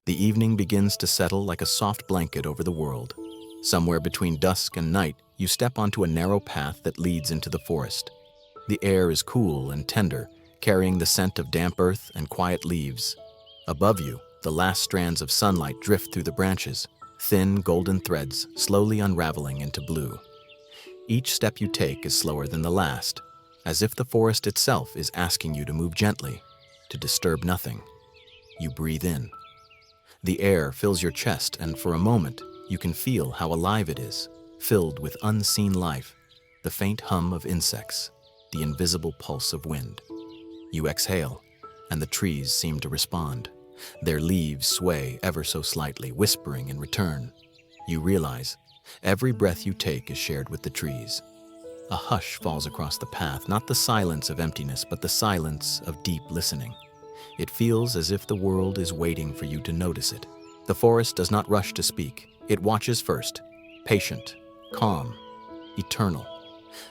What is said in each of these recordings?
The evening begins to settle like a soft blanket over the world. Somewhere between dusk and night, you step onto a narrow path that leads into the forest. The air is cool and tender, carrying the scent of damp earth and quiet leaves. Above you, the last strands of sunlight drift through the branches, thin golden threads slowly unraveling into blue. Each step you take is slower than the last, as if the forest itself is asking you to move gently, to disturb nothing. You breathe in. The air fills your chest, and for a moment, you can feel how alive it is, filled with unseen life, the faint hum of insects, the invisible pulse of wind. You exhale, and the trees seem to respond. Their leaves sway ever so slightly, whispering in return. You realize every breath you take is shared with the trees. A hush falls across the path, not the silence of emptiness, but the silence of deep listening. It feels as if the world is waiting for you to notice it. The forest does not rush to speak. It watches first, patient, calm, eternal.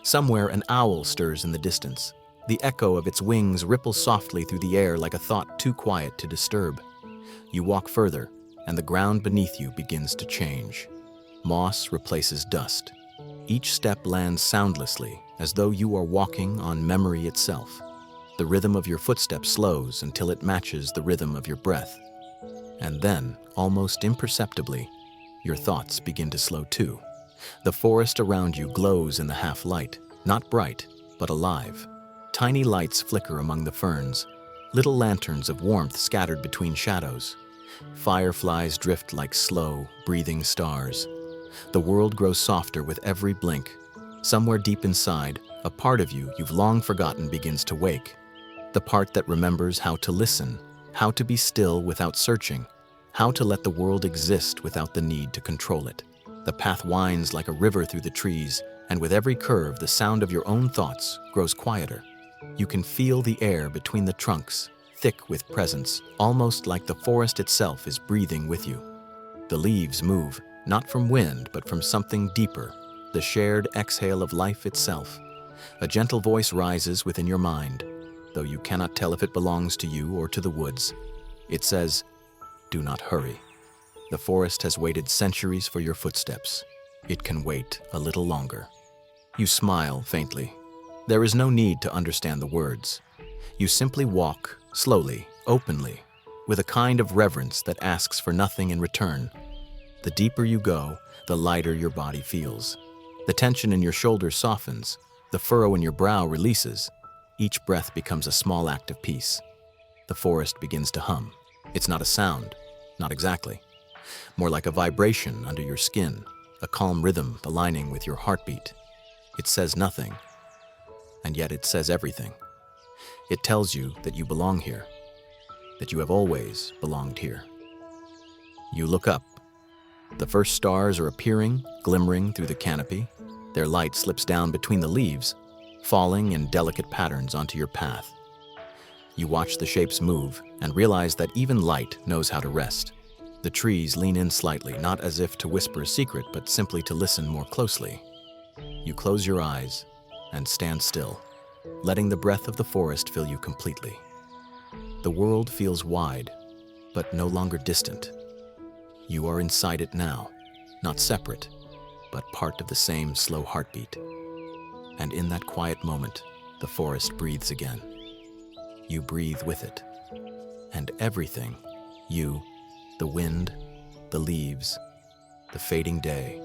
Somewhere an owl stirs in the distance. The echo of its wings ripples softly through the air like a thought too quiet to disturb. You walk further, and the ground beneath you begins to change. Moss replaces dust. Each step lands soundlessly, as though you are walking on memory itself. The rhythm of your footsteps slows until it matches the rhythm of your breath. And then, almost imperceptibly, your thoughts begin to slow too. The forest around you glows in the half-light, not bright, but alive. Tiny lights flicker among the ferns, little lanterns of warmth scattered between shadows. Fireflies drift like slow, breathing stars. The world grows softer with every blink. Somewhere deep inside, a part of you you've long forgotten begins to wake. The part that remembers how to listen, how to be still without searching, how to let the world exist without the need to control it. The path winds like a river through the trees, and with every curve, the sound of your own thoughts grows quieter. You can feel the air between the trunks, thick with presence, almost like the forest itself is breathing with you. The leaves move, not from wind, but from something deeper, the shared exhale of life itself. A gentle voice rises within your mind, though you cannot tell if it belongs to you or to the woods. It says, "Do not hurry. The forest has waited centuries for your footsteps. It can wait a little longer." You smile faintly. There is no need to understand the words. You simply walk, slowly, openly, with a kind of reverence that asks for nothing in return. The deeper you go, the lighter your body feels. The tension in your shoulders softens, the furrow in your brow releases. Each breath becomes a small act of peace. The forest begins to hum. It's not a sound, not exactly. More like a vibration under your skin, a calm rhythm aligning with your heartbeat. It says nothing, and yet it says everything. It tells you that you belong here, that you have always belonged here. You look up. The first stars are appearing, glimmering through the canopy. Their light slips down between the leaves, falling in delicate patterns onto your path. You watch the shapes move and realize that even light knows how to rest. The trees lean in slightly, not as if to whisper a secret, but simply to listen more closely. You close your eyes and stand still, letting the breath of the forest fill you completely. The world feels wide, but no longer distant. You are inside it now, not separate, but part of the same slow heartbeat. And in that quiet moment, the forest breathes again. You breathe with it. And everything, you, the wind, the leaves, the fading day,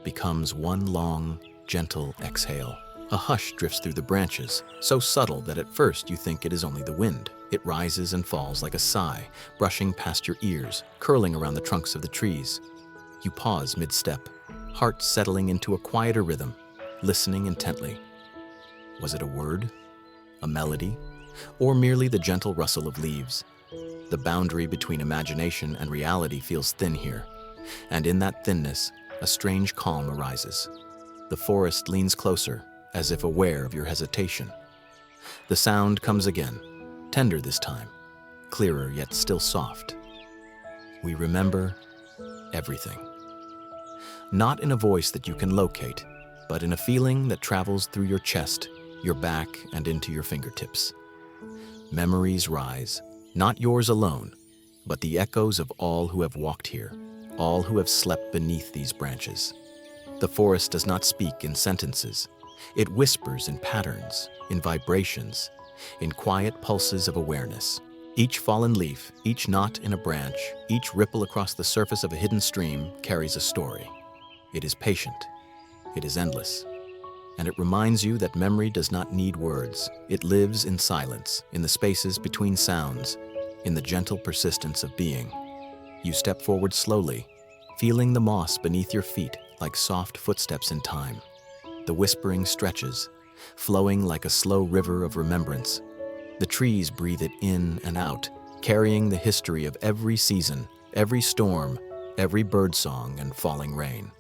becomes one long, gentle exhale. A hush drifts through the branches, so subtle that at first you think it is only the wind. It rises and falls like a sigh, brushing past your ears, curling around the trunks of the trees. You pause mid-step, heart settling into a quieter rhythm, listening intently. Was it a word, a melody, or merely the gentle rustle of leaves? The boundary between imagination and reality feels thin here, and in that thinness, a strange calm arises. The forest leans closer, as if aware of your hesitation. The sound comes again, tender this time, clearer yet still soft. We remember everything. Not in a voice that you can locate, but in a feeling that travels through your chest, your back, and into your fingertips. Memories rise, not yours alone, but the echoes of all who have walked here, all who have slept beneath these branches. The forest does not speak in sentences. It whispers in patterns, in vibrations, in quiet pulses of awareness. Each fallen leaf, each knot in a branch, each ripple across the surface of a hidden stream carries a story. It is patient. It is endless. And it reminds you that memory does not need words. It lives in silence, in the spaces between sounds, in the gentle persistence of being. You step forward slowly, feeling the moss beneath your feet like soft footsteps in time. The whispering stretches, flowing like a slow river of remembrance. The trees breathe it in and out, carrying the history of every season, every storm, every birdsong and falling rain.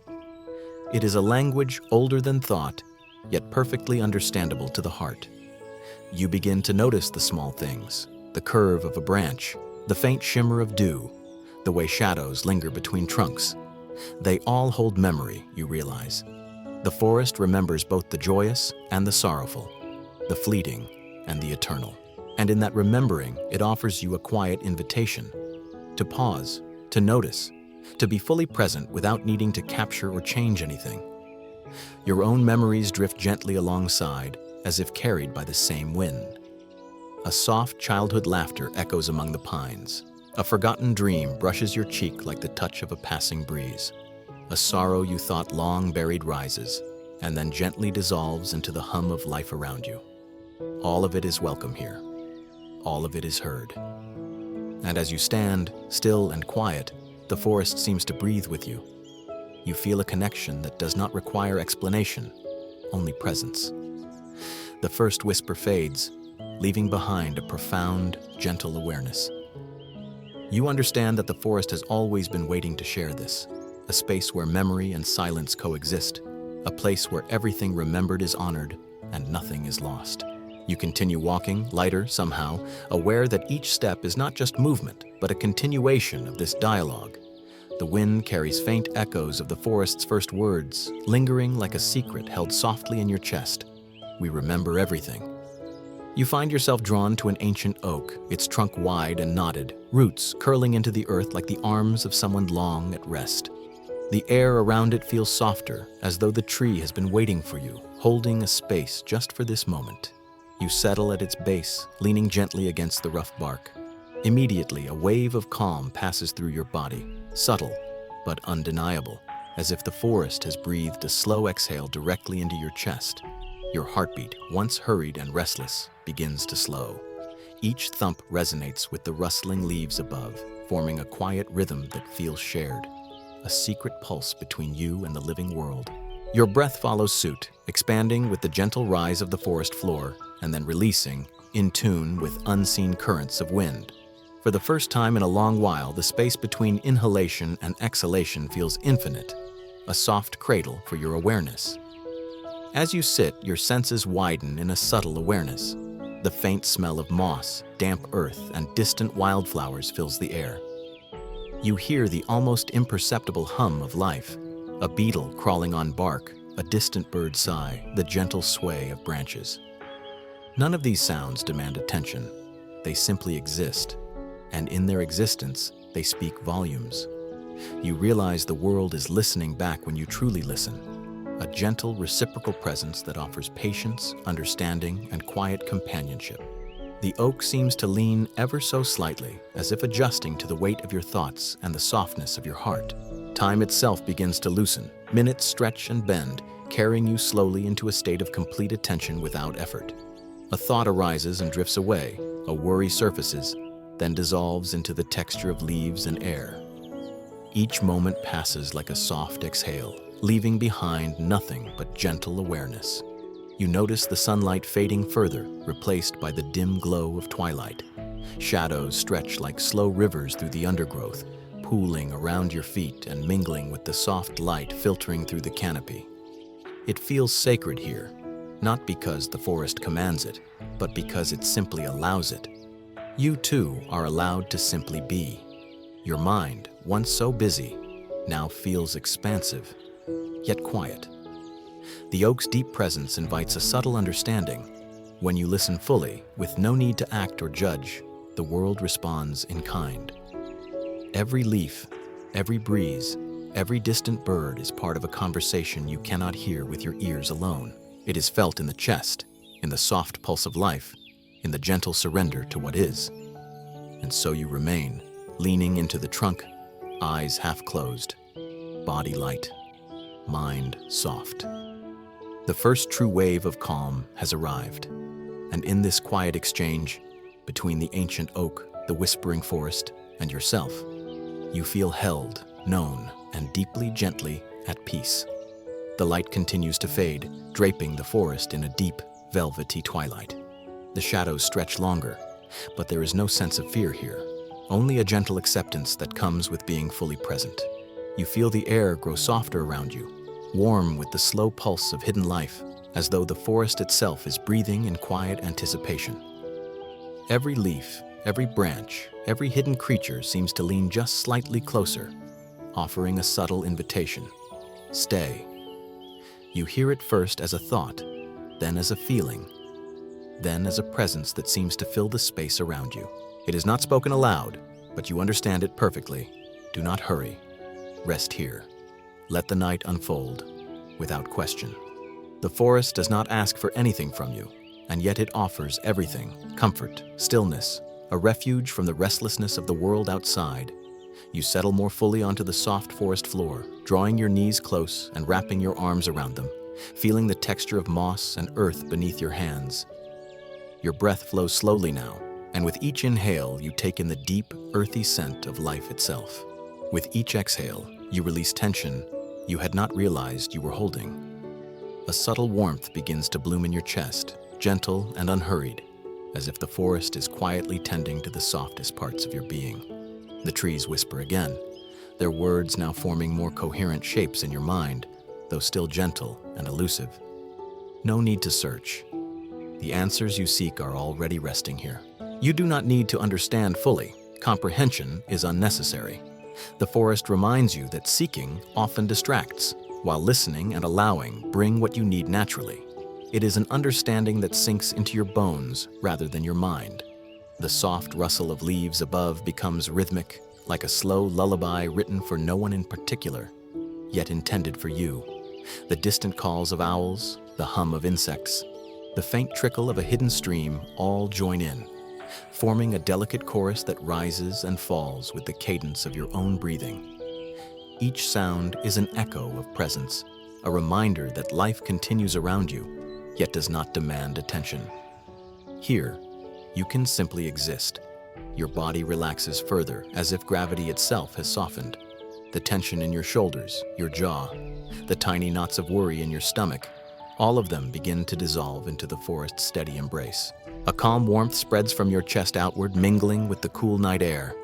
It is a language older than thought, yet perfectly understandable to the heart. You begin to notice the small things, the curve of a branch, the faint shimmer of dew, the way shadows linger between trunks. They all hold memory, you realize. The forest remembers both the joyous and the sorrowful, the fleeting and the eternal. And in that remembering, it offers you a quiet invitation to pause, to notice, to be fully present without needing to capture or change anything. Your own memories drift gently alongside, as if carried by the same wind. A soft childhood laughter echoes among the pines. A forgotten dream brushes your cheek like the touch of a passing breeze. A sorrow you thought long buried rises, and then gently dissolves into the hum of life around you. All of it is welcome here. All of it is heard. And as you stand, still and quiet, the forest seems to breathe with you. You feel a connection that does not require explanation, only presence. The first whisper fades, leaving behind a profound, gentle awareness. You understand that the forest has always been waiting to share this, a space where memory and silence coexist, a place where everything remembered is honored and nothing is lost. You continue walking, lighter somehow, aware that each step is not just movement, but a continuation of this dialogue. The wind carries faint echoes of the forest's first words, lingering like a secret held softly in your chest. We remember everything. You find yourself drawn to an ancient oak, its trunk wide and knotted, roots curling into the earth like the arms of someone long at rest. The air around it feels softer, as though the tree has been waiting for you, holding a space just for this moment. You settle at its base, leaning gently against the rough bark. Immediately, a wave of calm passes through your body, subtle but undeniable, as if the forest has breathed a slow exhale directly into your chest. Your heartbeat, once hurried and restless, begins to slow. Each thump resonates with the rustling leaves above, forming a quiet rhythm that feels shared, a secret pulse between you and the living world. Your breath follows suit, expanding with the gentle rise of the forest floor, and then releasing, in tune with unseen currents of wind. For the first time in a long while, the space between inhalation and exhalation feels infinite, a soft cradle for your awareness. As you sit, your senses widen in a subtle awareness. The faint smell of moss, damp earth, and distant wildflowers fills the air. You hear the almost imperceptible hum of life, a beetle crawling on bark, a distant bird sigh, the gentle sway of branches. None of these sounds demand attention. They simply exist, and in their existence, they speak volumes. You realize the world is listening back when you truly listen. A gentle, reciprocal presence that offers patience, understanding, and quiet companionship. The oak seems to lean ever so slightly, as if adjusting to the weight of your thoughts and the softness of your heart. Time itself begins to loosen. Minutes stretch and bend, carrying you slowly into a state of complete attention without effort. A thought arises and drifts away, a worry surfaces, then dissolves into the texture of leaves and air. Each moment passes like a soft exhale, leaving behind nothing but gentle awareness. You notice the sunlight fading further, replaced by the dim glow of twilight. Shadows stretch like slow rivers through the undergrowth, pooling around your feet and mingling with the soft light filtering through the canopy. It feels sacred here, not because the forest commands it, but because it simply allows it. You too are allowed to simply be. Your mind, once so busy, now feels expansive, yet quiet. The oak's deep presence invites a subtle understanding. When you listen fully, with no need to act or judge, the world responds in kind. Every leaf, every breeze, every distant bird is part of a conversation you cannot hear with your ears alone. It is felt in the chest, in the soft pulse of life, in the gentle surrender to what is. And so you remain, leaning into the trunk, eyes half closed, body light, mind soft. The first true wave of calm has arrived, and in this quiet exchange, between the ancient oak, the whispering forest, and yourself, you feel held, known, and deeply, gently at peace. The light continues to fade, draping the forest in a deep, velvety twilight. The shadows stretch longer, but there is no sense of fear here, only a gentle acceptance that comes with being fully present. You feel the air grow softer around you, warm with the slow pulse of hidden life, as though the forest itself is breathing in quiet anticipation. Every leaf, every branch, every hidden creature seems to lean just slightly closer, offering a subtle invitation. Stay. You hear it first as a thought, then as a feeling, then as a presence that seems to fill the space around you. It is not spoken aloud, but you understand it perfectly. Do not hurry. Rest here. Let the night unfold, without question. The forest does not ask for anything from you, and yet it offers everything: comfort, stillness, a refuge from the restlessness of the world outside. You settle more fully onto the soft forest floor, drawing your knees close and wrapping your arms around them, feeling the texture of moss and earth beneath your hands. Your breath flows slowly now, and with each inhale, you take in the deep, earthy scent of life itself. With each exhale, you release tension you had not realized you were holding. A subtle warmth begins to bloom in your chest, gentle and unhurried, as if the forest is quietly tending to the softest parts of your being. The trees whisper again, their words now forming more coherent shapes in your mind, though still gentle and elusive. No need to search. The answers you seek are already resting here. You do not need to understand fully. Comprehension is unnecessary. The forest reminds you that seeking often distracts, while listening and allowing bring what you need naturally. It is an understanding that sinks into your bones rather than your mind. The soft rustle of leaves above becomes rhythmic, like a slow lullaby written for no one in particular, yet intended for you. The distant calls of owls, the hum of insects, the faint trickle of a hidden stream all join in, forming a delicate chorus that rises and falls with the cadence of your own breathing. Each sound is an echo of presence, a reminder that life continues around you, yet does not demand attention. Here, you can simply exist. Your body relaxes further, as if gravity itself has softened. The tension in your shoulders, your jaw, the tiny knots of worry in your stomach, all of them begin to dissolve into the forest's steady embrace. A calm warmth spreads from your chest outward, mingling with the cool night air.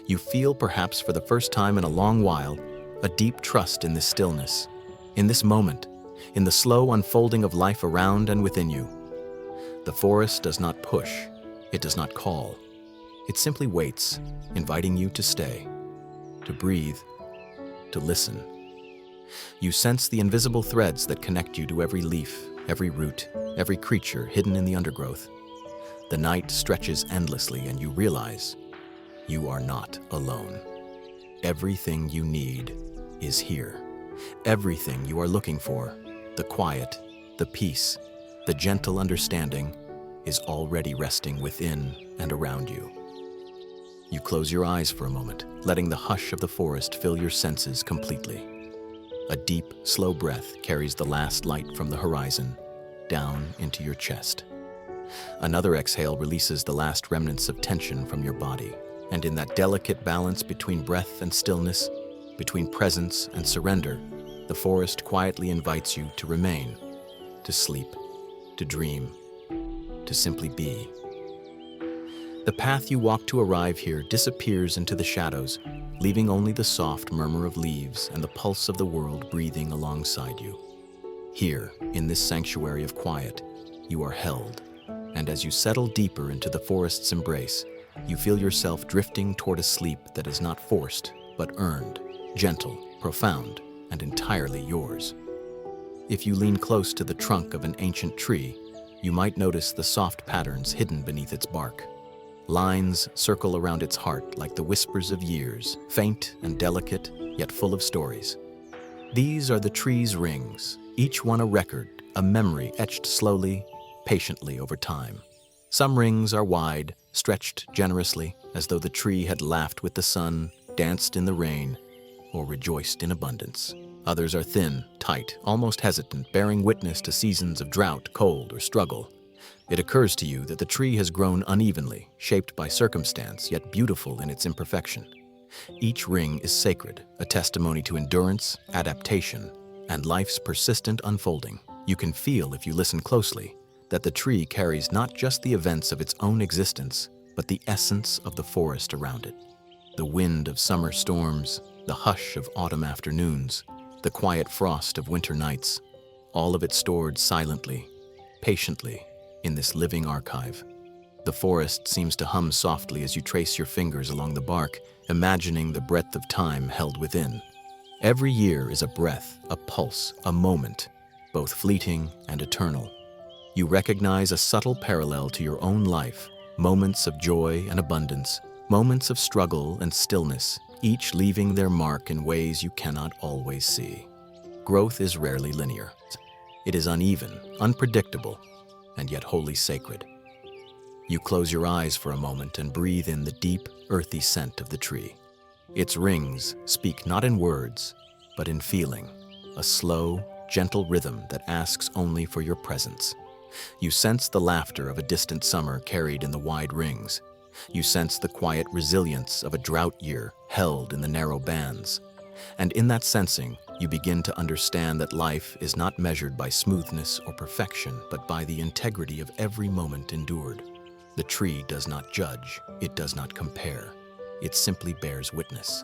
You feel, perhaps for the first time in a long while, a deep trust in this stillness, in this moment, in the slow unfolding of life around and within you. The forest does not push, it does not call. It simply waits, inviting you to stay, to breathe, to listen. You sense the invisible threads that connect you to every leaf, every root, every creature hidden in the undergrowth. The night stretches endlessly, and you realize you are not alone. Everything you need is here. Everything you are looking for, the quiet, the peace, the gentle understanding, is already resting within and around you. You close your eyes for a moment, letting the hush of the forest fill your senses completely. A deep, slow breath carries the last light from the horizon down into your chest. Another exhale releases the last remnants of tension from your body, and in that delicate balance between breath and stillness, between presence and surrender, the forest quietly invites you to remain, to sleep, to dream, to simply be. The path you walk to arrive here disappears into the shadows, leaving only the soft murmur of leaves and the pulse of the world breathing alongside you. Here, in this sanctuary of quiet, you are held, and as you settle deeper into the forest's embrace, you feel yourself drifting toward a sleep that is not forced, but earned, gentle, profound, and entirely yours. If you lean close to the trunk of an ancient tree, you might notice the soft patterns hidden beneath its bark. Lines circle around its heart like the whispers of years, faint and delicate, yet full of stories. These are the tree's rings, each one a record, a memory etched slowly, patiently over time. Some rings are wide, stretched generously, as though the tree had laughed with the sun, danced in the rain, or rejoiced in abundance. Others are thin, tight, almost hesitant, bearing witness to seasons of drought, cold, or struggle. It occurs to you that the tree has grown unevenly, shaped by circumstance, yet beautiful in its imperfection. Each ring is sacred, a testimony to endurance, adaptation, and life's persistent unfolding. You can feel, if you listen closely, that the tree carries not just the events of its own existence, but the essence of the forest around it. The wind of summer storms, the hush of autumn afternoons, the quiet frost of winter nights, all of it stored silently, patiently, in this living archive. The forest seems to hum softly as you trace your fingers along the bark, imagining the breadth of time held within. Every year is a breath, a pulse, a moment, both fleeting and eternal. You recognize a subtle parallel to your own life, moments of joy and abundance, moments of struggle and stillness, each leaving their mark in ways you cannot always see. Growth is rarely linear. It is uneven, unpredictable, and yet wholly sacred. You close your eyes for a moment and breathe in the deep, earthy scent of the tree. Its rings speak not in words, but in feeling, a slow, gentle rhythm that asks only for your presence. You sense the laughter of a distant summer carried in the wide rings. You sense the quiet resilience of a drought year held in the narrow bands. And in that sensing, you begin to understand that life is not measured by smoothness or perfection, but by the integrity of every moment endured. The tree does not judge, it does not compare, it simply bears witness.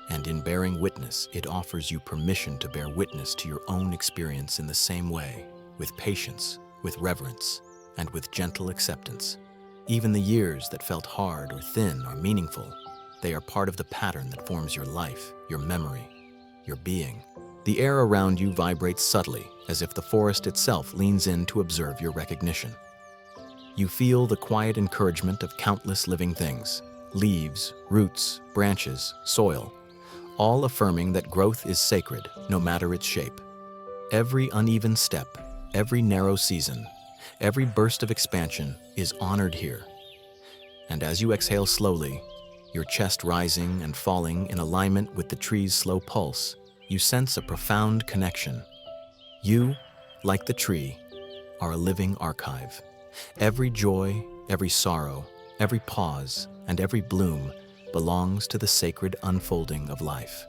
And in bearing witness, it offers you permission to bear witness to your own experience in the same way, with patience, with reverence, and with gentle acceptance. Even the years that felt hard or thin are meaningful. They are part of the pattern that forms your life, your memory, your being. The air around you vibrates subtly, as if the forest itself leans in to observe your recognition. You feel the quiet encouragement of countless living things, leaves, roots, branches, soil, all affirming that growth is sacred, no matter its shape. Every uneven step, every narrow season, every burst of expansion is honored here. And as you exhale slowly, your chest rising and falling in alignment with the tree's slow pulse, you sense a profound connection. You, like the tree, are a living archive. Every joy, every sorrow, every pause, and every bloom belongs to the sacred unfolding of life.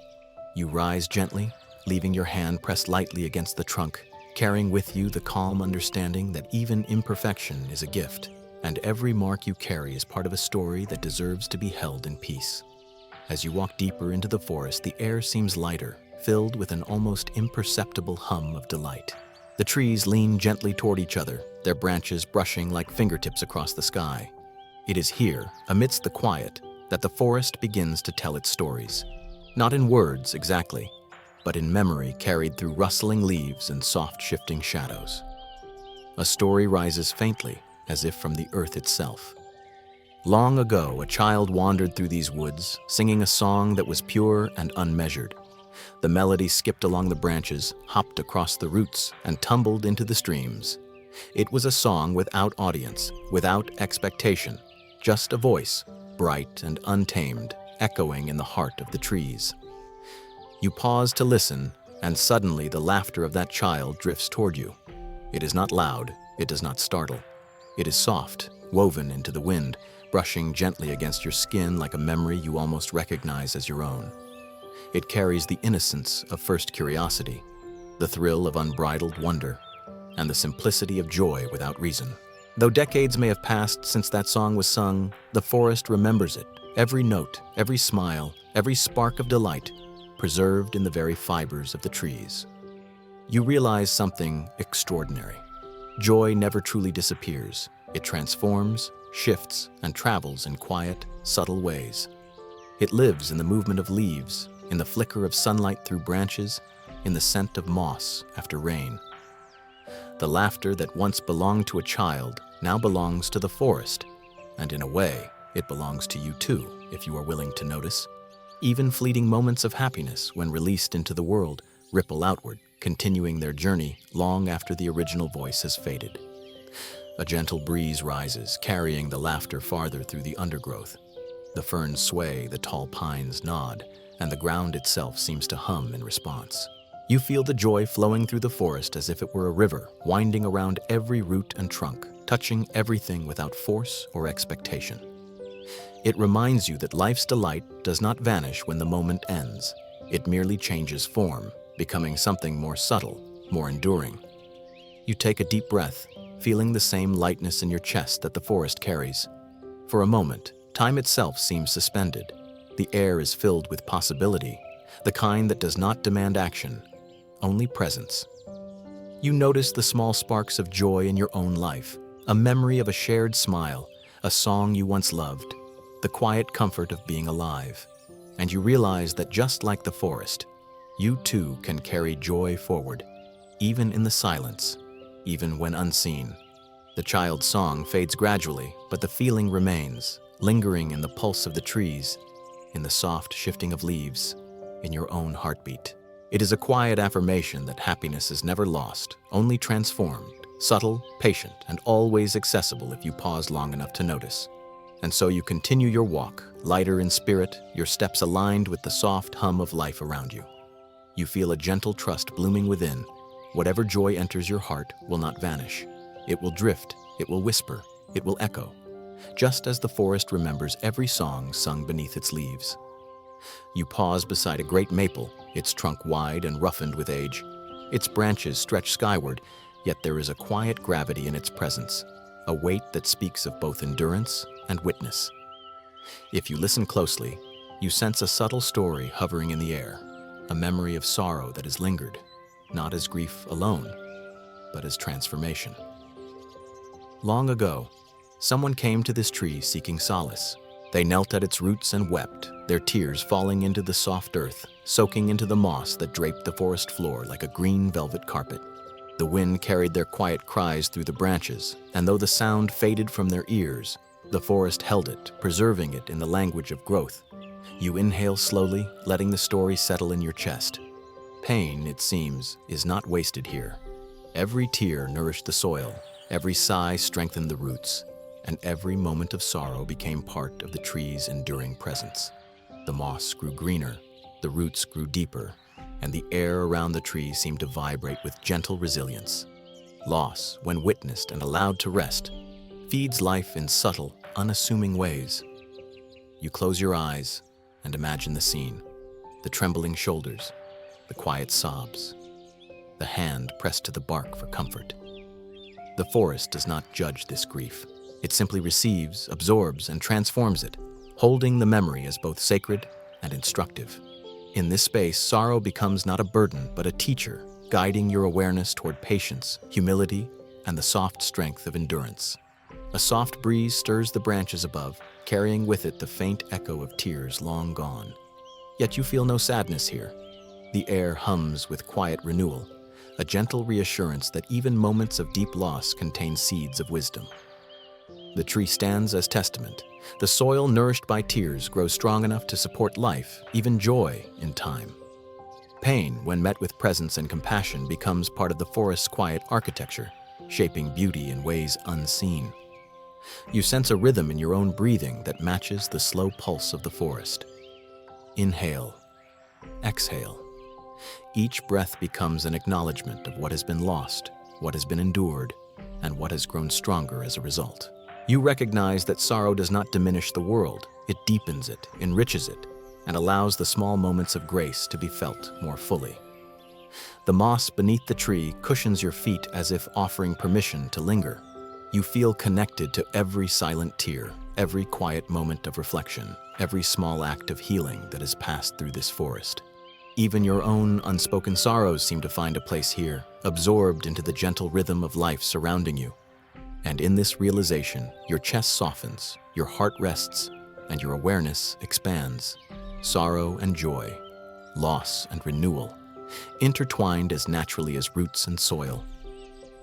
You rise gently, leaving your hand pressed lightly against the trunk, carrying with you the calm understanding that even imperfection is a gift, and every mark you carry is part of a story that deserves to be held in peace. As you walk deeper into the forest, the air seems lighter, filled with an almost imperceptible hum of delight. The trees lean gently toward each other, their branches brushing like fingertips across the sky. It is here, amidst the quiet, that the forest begins to tell its stories. Not in words exactly, but in memory carried through rustling leaves and soft shifting shadows. A story rises faintly, as if from the earth itself. Long ago, a child wandered through these woods, singing a song that was pure and unmeasured. The melody skipped along the branches, hopped across the roots, and tumbled into the streams. It was a song without audience, without expectation, just a voice, bright and untamed, echoing in the heart of the trees. You pause to listen, and suddenly the laughter of that child drifts toward you. It is not loud, it does not startle. It is soft, woven into the wind, brushing gently against your skin like a memory you almost recognize as your own. It carries the innocence of first curiosity, the thrill of unbridled wonder, and the simplicity of joy without reason. Though decades may have passed since that song was sung, the forest remembers it, every note, every smile, every spark of delight, preserved in the very fibers of the trees. You realize something extraordinary. Joy never truly disappears. It transforms, shifts, and travels in quiet, subtle ways. It lives in the movement of leaves, in the flicker of sunlight through branches, in the scent of moss after rain. The laughter that once belonged to a child now belongs to the forest, and in a way, It belongs to you too, if you are willing to notice. Even fleeting moments of happiness, when released into the world, ripple outward, continuing their journey long after the original voice has faded. A gentle breeze rises, carrying the laughter farther through the undergrowth. The ferns sway, the tall pines nod, and the ground itself seems to hum in response. You feel the joy flowing through the forest as if it were a river, winding around every root and trunk, touching everything without force or expectation. It reminds you that life's delight does not vanish when the moment ends. It merely changes form, becoming something more subtle, more enduring. You take a deep breath, feeling the same lightness in your chest that the forest carries. For a moment, time itself seems suspended. The air is filled with possibility, the kind that does not demand action, only presence. You notice the small sparks of joy in your own life, a memory of a shared smile, a song you once loved, the quiet comfort of being alive. And you realize that just like the forest, you too can carry joy forward, even in the silence, even when unseen. The child's song fades gradually, but the feeling remains, lingering in the pulse of the trees, in the soft shifting of leaves, in your own heartbeat. It is a quiet affirmation that happiness is never lost, only transformed, subtle, patient, and always accessible if you pause long enough to notice. And so you continue your walk, lighter in spirit, your steps aligned with the soft hum of life around you. You feel a gentle trust blooming within. Whatever joy enters your heart will not vanish. It will drift, it will whisper, it will echo, just as the forest remembers every song sung beneath its leaves. You pause beside a great maple, its trunk wide and roughened with age. Its branches stretch skyward, yet there is a quiet gravity in its presence, a weight that speaks of both endurance and witness. If you listen closely, you sense a subtle story hovering in the air, a memory of sorrow that has lingered, not as grief alone, but as transformation. Long ago, someone came to this tree seeking solace. They knelt at its roots and wept, their tears falling into the soft earth, soaking into the moss that draped the forest floor like a green velvet carpet. The wind carried their quiet cries through the branches, and though the sound faded from their ears, the forest held it, preserving it in the language of growth. You inhale slowly, letting the story settle in your chest. Pain, it seems, is not wasted here. Every tear nourished the soil, every sigh strengthened the roots, and every moment of sorrow became part of the tree's enduring presence. The moss grew greener, the roots grew deeper, and the air around the tree seemed to vibrate with gentle resilience. Loss, when witnessed and allowed to rest, feeds life in subtle, unassuming ways. You close your eyes and imagine the scene, the trembling shoulders, the quiet sobs, the hand pressed to the bark for comfort. The forest does not judge this grief. It simply receives, absorbs, and transforms it, holding the memory as both sacred and instructive. In this space, sorrow becomes not a burden, but a teacher, guiding your awareness toward patience, humility, and the soft strength of endurance. A soft breeze stirs the branches above, carrying with it the faint echo of tears long gone. Yet you feel no sadness here. The air hums with quiet renewal, a gentle reassurance that even moments of deep loss contain seeds of wisdom. The tree stands as testament. The soil nourished by tears grows strong enough to support life, even joy, in time. Pain, when met with presence and compassion, becomes part of the forest's quiet architecture, shaping beauty in ways unseen. You sense a rhythm in your own breathing that matches the slow pulse of the forest. Inhale, exhale. Each breath becomes an acknowledgement of what has been lost, what has been endured, and what has grown stronger as a result. You recognize that sorrow does not diminish the world. It deepens it, enriches it, and allows the small moments of grace to be felt more fully. The moss beneath the tree cushions your feet as if offering permission to linger. You feel connected to every silent tear, every quiet moment of reflection, every small act of healing that has passed through this forest. Even your own unspoken sorrows seem to find a place here, absorbed into the gentle rhythm of life surrounding you. And in this realization, your chest softens, your heart rests, and your awareness expands. Sorrow and joy, loss and renewal, intertwined as naturally as roots and soil.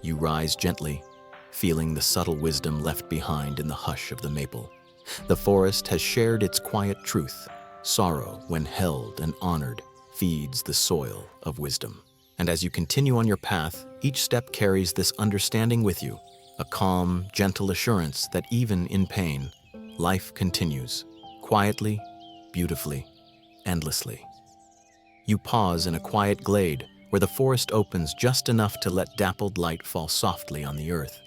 You rise gently, feeling the subtle wisdom left behind in the hush of the maple, The forest has shared its quiet truth. Sorrow, when held and honored, feeds the soil of wisdom. And as you continue on your path, each step carries this understanding with you, a calm, gentle assurance that even in pain, life continues, quietly, beautifully, endlessly. You pause in a quiet glade where the forest opens just enough to let dappled light fall softly on the earth.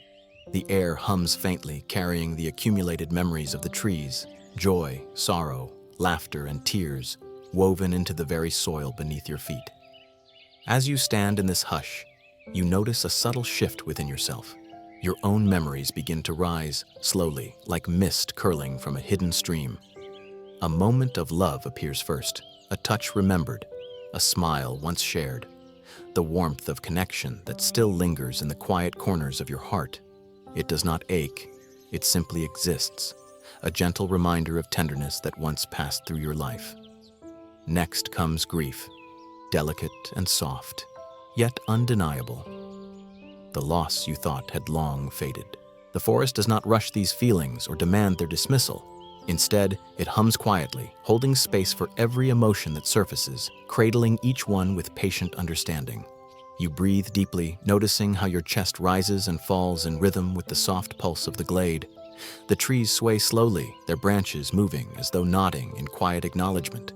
The air hums faintly, carrying the accumulated memories of the trees, joy, sorrow, laughter, and tears woven into the very soil beneath your feet. As you stand in this hush, you notice a subtle shift within yourself. Your own memories begin to rise slowly, like mist curling from a hidden stream. A moment of love appears first, a touch remembered, a smile once shared, the warmth of connection that still lingers in the quiet corners of your heart. It does not ache, it simply exists, a gentle reminder of tenderness that once passed through your life. Next comes grief, delicate and soft, yet undeniable. The loss you thought had long faded. The forest does not rush these feelings or demand their dismissal. Instead, it hums quietly, holding space for every emotion that surfaces, cradling each one with patient understanding. You breathe deeply, noticing how your chest rises and falls in rhythm with the soft pulse of the glade. The trees sway slowly, their branches moving as though nodding in quiet acknowledgement.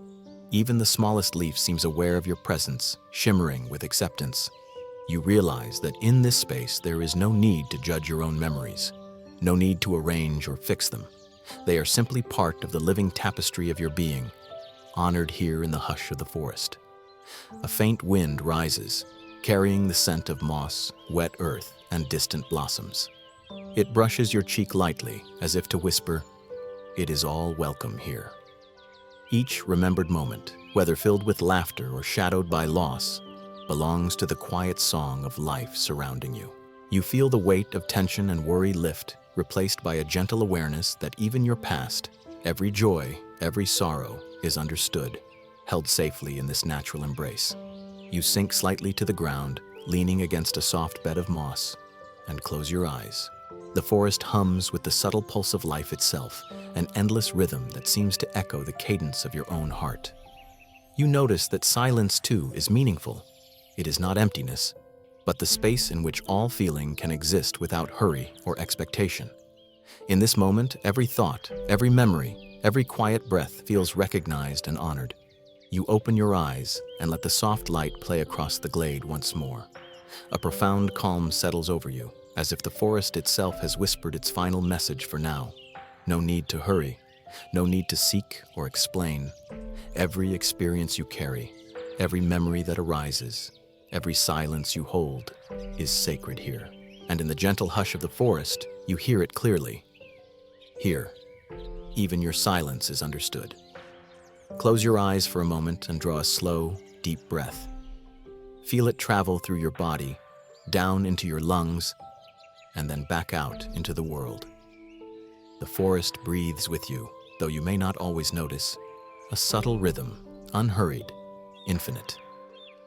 Even the smallest leaf seems aware of your presence, shimmering with acceptance. You realize that in this space there is no need to judge your own memories, no need to arrange or fix them. They are simply part of the living tapestry of your being, honored here in the hush of the forest. A faint wind rises, carrying the scent of moss, wet earth, and distant blossoms. It brushes your cheek lightly, as if to whisper, "It is all welcome here." Each remembered moment, whether filled with laughter or shadowed by loss, belongs to the quiet song of life surrounding you. You feel the weight of tension and worry lift, replaced by a gentle awareness that even your past, every joy, every sorrow, is understood, held safely in this natural embrace. You sink slightly to the ground, leaning against a soft bed of moss, and close your eyes. The forest hums with the subtle pulse of life itself, an endless rhythm that seems to echo the cadence of your own heart. You notice that silence, too, is meaningful. It is not emptiness, but the space in which all feeling can exist without hurry or expectation. In this moment, every thought, every memory, every quiet breath feels recognized and honored. You open your eyes and let the soft light play across the glade once more. A profound calm settles over you, as if the forest itself has whispered its final message for now. No need to hurry, no need to seek or explain. Every experience you carry, every memory that arises, every silence you hold is sacred here. And in the gentle hush of the forest, you hear it clearly. Here, even your silence is understood. Close your eyes for a moment and draw a slow, deep breath. Feel it travel through your body, down into your lungs, and then back out into the world. The forest breathes with you, though you may not always notice. A subtle rhythm, unhurried, infinite.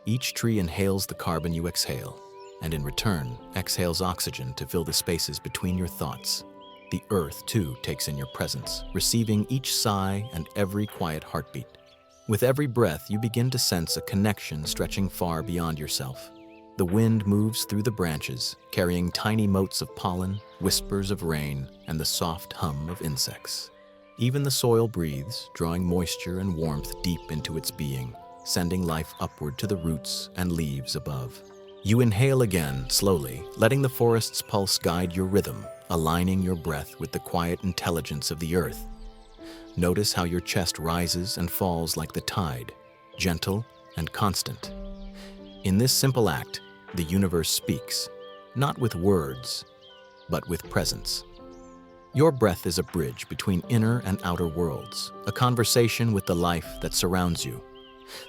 Each tree inhales the carbon you exhale, and in return, exhales oxygen to fill the spaces between your thoughts. The earth, too, takes in your presence, receiving each sigh and every quiet heartbeat. With every breath, you begin to sense a connection stretching far beyond yourself. The wind moves through the branches, carrying tiny motes of pollen, whispers of rain, and the soft hum of insects. Even the soil breathes, drawing moisture and warmth deep into its being, sending life upward to the roots and leaves above. You inhale again, slowly, letting the forest's pulse guide your rhythm, aligning your breath with the quiet intelligence of the earth. Notice how your chest rises and falls like the tide, gentle and constant. In this simple act, the universe speaks, not with words, but with presence. Your breath is a bridge between inner and outer worlds, a conversation with the life that surrounds you.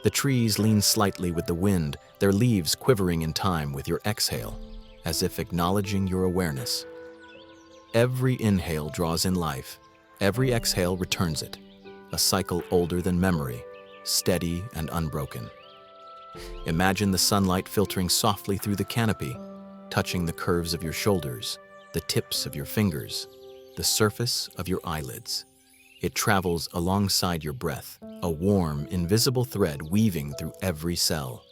The trees lean slightly with the wind, their leaves quivering in time with your exhale, as if acknowledging your awareness. Every inhale draws in life, every exhale returns it, a cycle older than memory, steady and unbroken. Imagine the sunlight filtering softly through the canopy, touching the curves of your shoulders, the tips of your fingers, the surface of your eyelids. It travels alongside your breath, a warm, invisible thread weaving through every cell.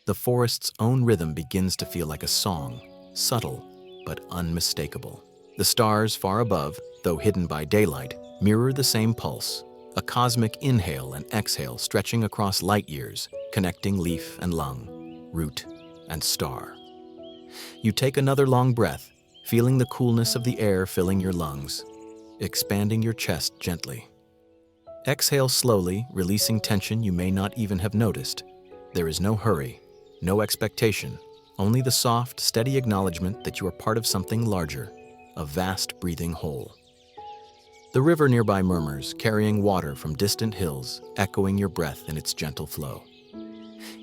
The forest's own rhythm begins to feel like a song, subtle but unmistakable. The stars far above, though hidden by daylight, mirror the same pulse, a cosmic inhale and exhale stretching across light years, connecting leaf and lung, root and star. You take another long breath, feeling the coolness of the air filling your lungs, expanding your chest gently. Exhale slowly, releasing tension you may not even have noticed. There is no hurry, no expectation, only the soft, steady acknowledgement that you are part of something larger, a vast breathing whole. The river nearby murmurs, carrying water from distant hills, echoing your breath in its gentle flow.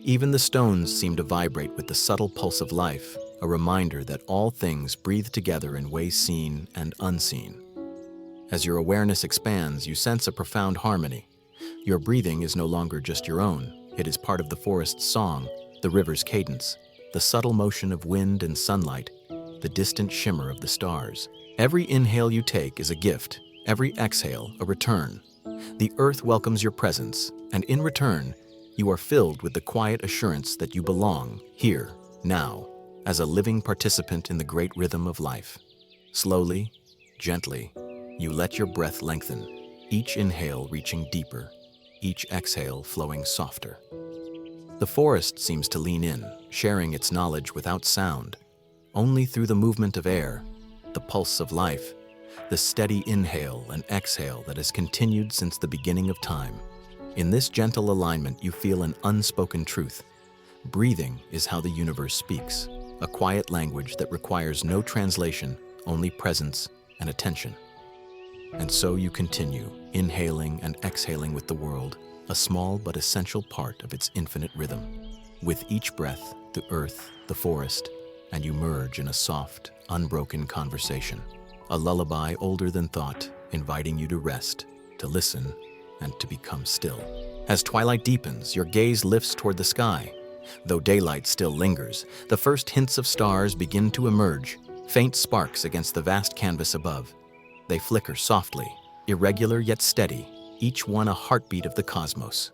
Even the stones seem to vibrate with the subtle pulse of life, a reminder that all things breathe together in ways seen and unseen. As your awareness expands, you sense a profound harmony. Your breathing is no longer just your own. It is part of the forest's song, the river's cadence, the subtle motion of wind and sunlight, the distant shimmer of the stars. Every inhale you take is a gift, every exhale a return. The earth welcomes your presence, and in return, you are filled with the quiet assurance that you belong here, now, as a living participant in the great rhythm of life. Slowly, gently, you let your breath lengthen, each inhale reaching deeper, each exhale flowing softer. The forest seems to lean in, sharing its knowledge without sound, only through the movement of air, the pulse of life, the steady inhale and exhale that has continued since the beginning of time. In this gentle alignment, you feel an unspoken truth. Breathing is how the universe speaks, a quiet language that requires no translation, only presence and attention. And so you continue, inhaling and exhaling with the world, a small but essential part of its infinite rhythm. With each breath, the earth, the forest, and you merge in a soft, unbroken conversation, a lullaby older than thought, inviting you to rest, to listen, and to become still. As twilight deepens, your gaze lifts toward the sky. Though daylight still lingers, the first hints of stars begin to emerge, faint sparks against the vast canvas above. They flicker softly, irregular yet steady, each one a heartbeat of the cosmos.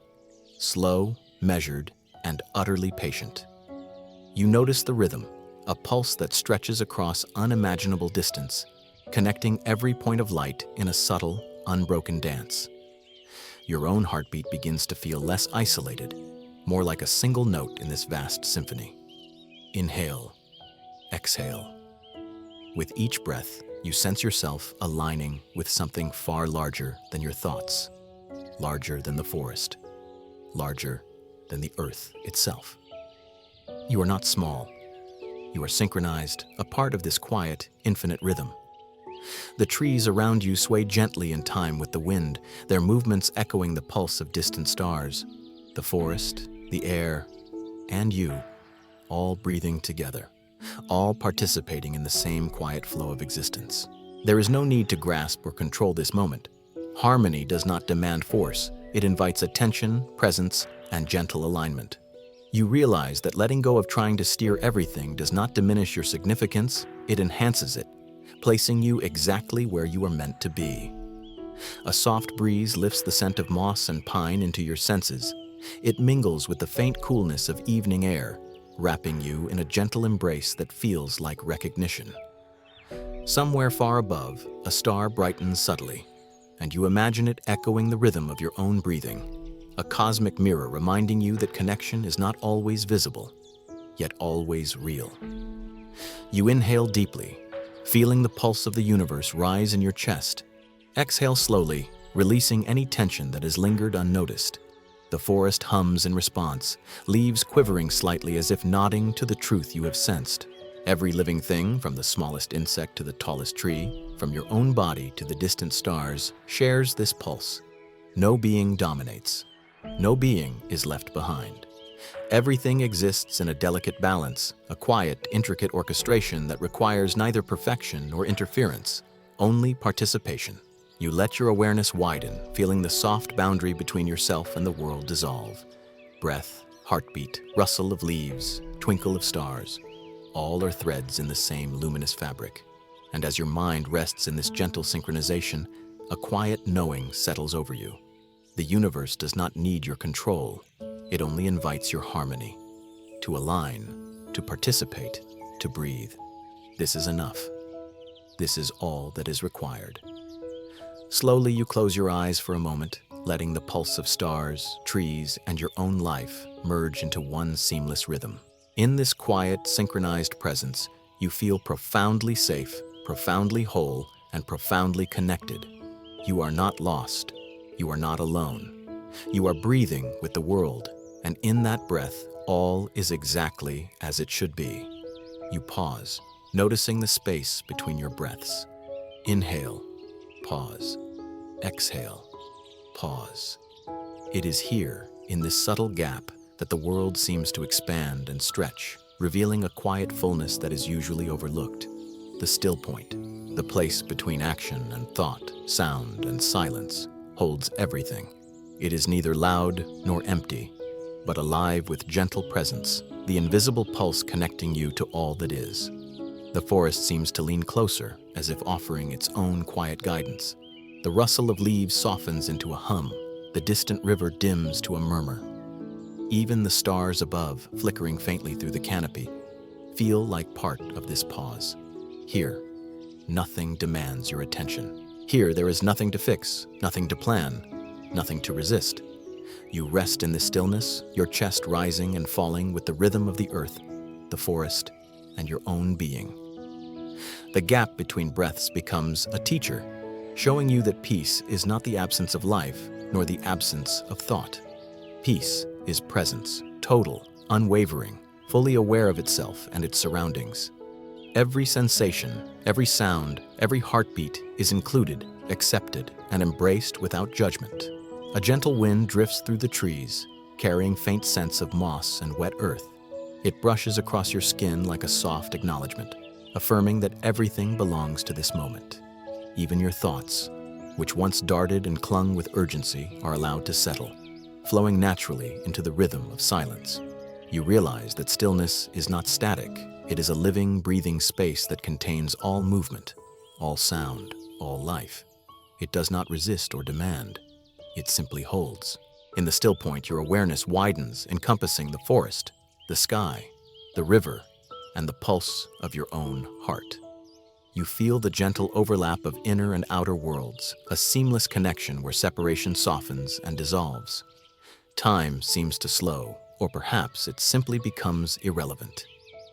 Slow, measured, and utterly patient. You notice the rhythm, a pulse that stretches across unimaginable distance, connecting every point of light in a subtle, unbroken dance. Your own heartbeat begins to feel less isolated, more like a single note in this vast symphony. Inhale, exhale. With each breath, you sense yourself aligning with something far larger than your thoughts, larger than the forest, larger than the earth itself. You are not small. You are synchronized, a part of this quiet, infinite rhythm. The trees around you sway gently in time with the wind, their movements echoing the pulse of distant stars. The forest, the air, and you, all breathing together, all participating in the same quiet flow of existence. There is no need to grasp or control this moment. Harmony does not demand force. It invites attention, presence, and gentle alignment. You realize that letting go of trying to steer everything does not diminish your significance, it enhances it, placing you exactly where you are meant to be. A soft breeze lifts the scent of moss and pine into your senses. It mingles with the faint coolness of evening air, wrapping you in a gentle embrace that feels like recognition. Somewhere far above, a star brightens subtly, and you imagine it echoing the rhythm of your own breathing, a cosmic mirror reminding you that connection is not always visible, yet always real. You inhale deeply, feeling the pulse of the universe rise in your chest. Exhale slowly, releasing any tension that has lingered unnoticed. The forest hums in response, leaves quivering slightly as if nodding to the truth you have sensed. Every living thing, from the smallest insect to the tallest tree, from your own body to the distant stars, shares this pulse. No being dominates. No being is left behind. Everything exists in a delicate balance, a quiet, intricate orchestration that requires neither perfection nor interference, only participation. You let your awareness widen, feeling the soft boundary between yourself and the world dissolve. Breath, heartbeat, rustle of leaves, twinkle of stars, all are threads in the same luminous fabric. And as your mind rests in this gentle synchronization, a quiet knowing settles over you. The universe does not need your control. It only invites your harmony. To align, to participate, to breathe. This is enough. This is all that is required. Slowly you close your eyes for a moment, letting the pulse of stars, trees, and your own life merge into one seamless rhythm. In this quiet, synchronized presence, you feel profoundly safe, profoundly whole, and profoundly connected. You are not lost. You are not alone. You are breathing with the world, and in that breath, all is exactly as it should be. You pause, noticing the space between your breaths. Inhale, pause. Exhale, pause. It is here, in this subtle gap, that the world seems to expand and stretch, revealing a quiet fullness that is usually overlooked. The still point, the place between action and thought, sound and silence, holds everything. It is neither loud nor empty, but alive with gentle presence, the invisible pulse connecting you to all that is. The forest seems to lean closer, as if offering its own quiet guidance. The rustle of leaves softens into a hum. The distant river dims to a murmur. Even the stars above, flickering faintly through the canopy, feel like part of this pause. Here, nothing demands your attention. Here, there is nothing to fix, nothing to plan, nothing to resist. You rest in the stillness, your chest rising and falling with the rhythm of the earth, the forest, and your own being. The gap between breaths becomes a teacher, showing you that peace is not the absence of life, nor the absence of thought. Peace is presence, total, unwavering, fully aware of itself and its surroundings. Every sensation, every sound, every heartbeat is included, accepted, and embraced without judgment. A gentle wind drifts through the trees, carrying faint scents of moss and wet earth. It brushes across your skin like a soft acknowledgement, affirming that everything belongs to this moment. Even your thoughts, which once darted and clung with urgency, are allowed to settle, flowing naturally into the rhythm of silence. You realize that stillness is not static. It is a living, breathing space that contains all movement, all sound, all life. It does not resist or demand. It simply holds. In the still point, your awareness widens, encompassing the forest, the sky, the river, and the pulse of your own heart. You feel the gentle overlap of inner and outer worlds, a seamless connection where separation softens and dissolves. Time seems to slow, or perhaps it simply becomes irrelevant.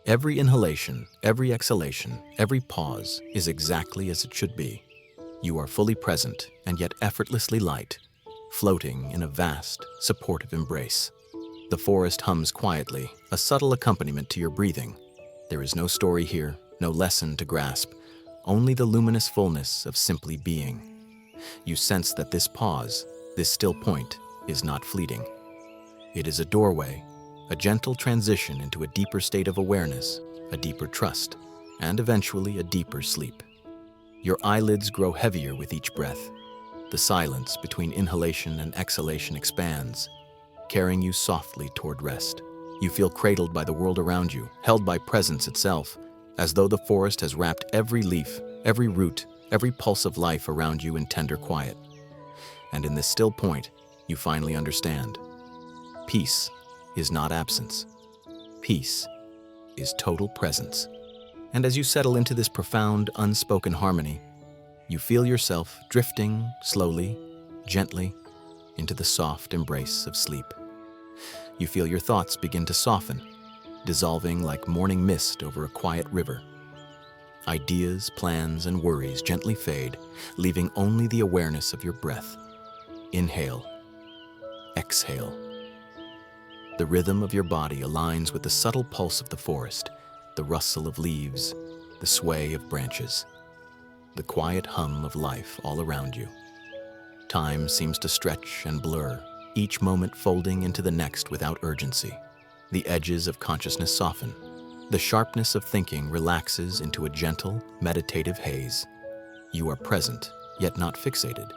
Every inhalation, every exhalation, every pause is exactly as it should be. You are fully present and yet effortlessly light, floating in a vast, supportive embrace. The forest hums quietly, a subtle accompaniment to your breathing. There is no story here, no lesson to grasp, only the luminous fullness of simply being. You sense that this pause, this still point, is not fleeting. It is a doorway, a gentle transition into a deeper state of awareness, a deeper trust, and eventually a deeper sleep. Your eyelids grow heavier with each breath. The silence between inhalation and exhalation expands, carrying you softly toward rest. You feel cradled by the world around you, held by presence itself, as though the forest has wrapped every leaf, every root, every pulse of life around you in tender quiet. And in this still point, you finally understand. Peace is not absence. Peace is total presence. And as you settle into this profound, unspoken harmony, you feel yourself drifting slowly, gently, into the soft embrace of sleep. You feel your thoughts begin to soften, dissolving like morning mist over a quiet river. Ideas, plans, and worries gently fade, leaving only the awareness of your breath. Inhale. Exhale. The rhythm of your body aligns with the subtle pulse of the forest, the rustle of leaves, the sway of branches, the quiet hum of life all around you. Time seems to stretch and blur, each moment folding into the next without urgency. The edges of consciousness soften. The sharpness of thinking relaxes into a gentle, meditative haze. You are present, yet not fixated.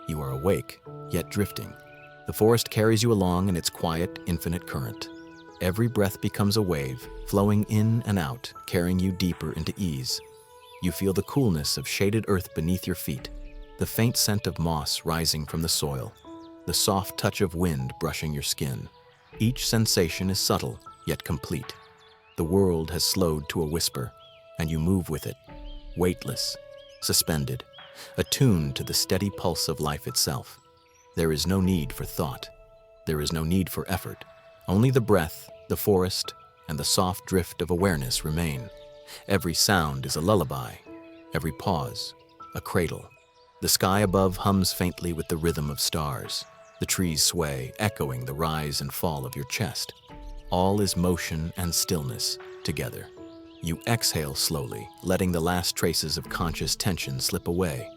You are awake, yet drifting. The forest carries you along in its quiet, infinite current. Every breath becomes a wave, flowing in and out, carrying you deeper into ease. You feel the coolness of shaded earth beneath your feet, the faint scent of moss rising from the soil, the soft touch of wind brushing your skin. Each sensation is subtle, yet complete. The world has slowed to a whisper, and you move with it, weightless, suspended, attuned to the steady pulse of life itself. There is no need for thought. There is no need for effort. Only the breath, the forest, and the soft drift of awareness remain. Every sound is a lullaby, every pause, a cradle. The sky above hums faintly with the rhythm of stars. The trees sway, echoing the rise and fall of your chest. All is motion and stillness together. You exhale slowly, letting the last traces of conscious tension slip away.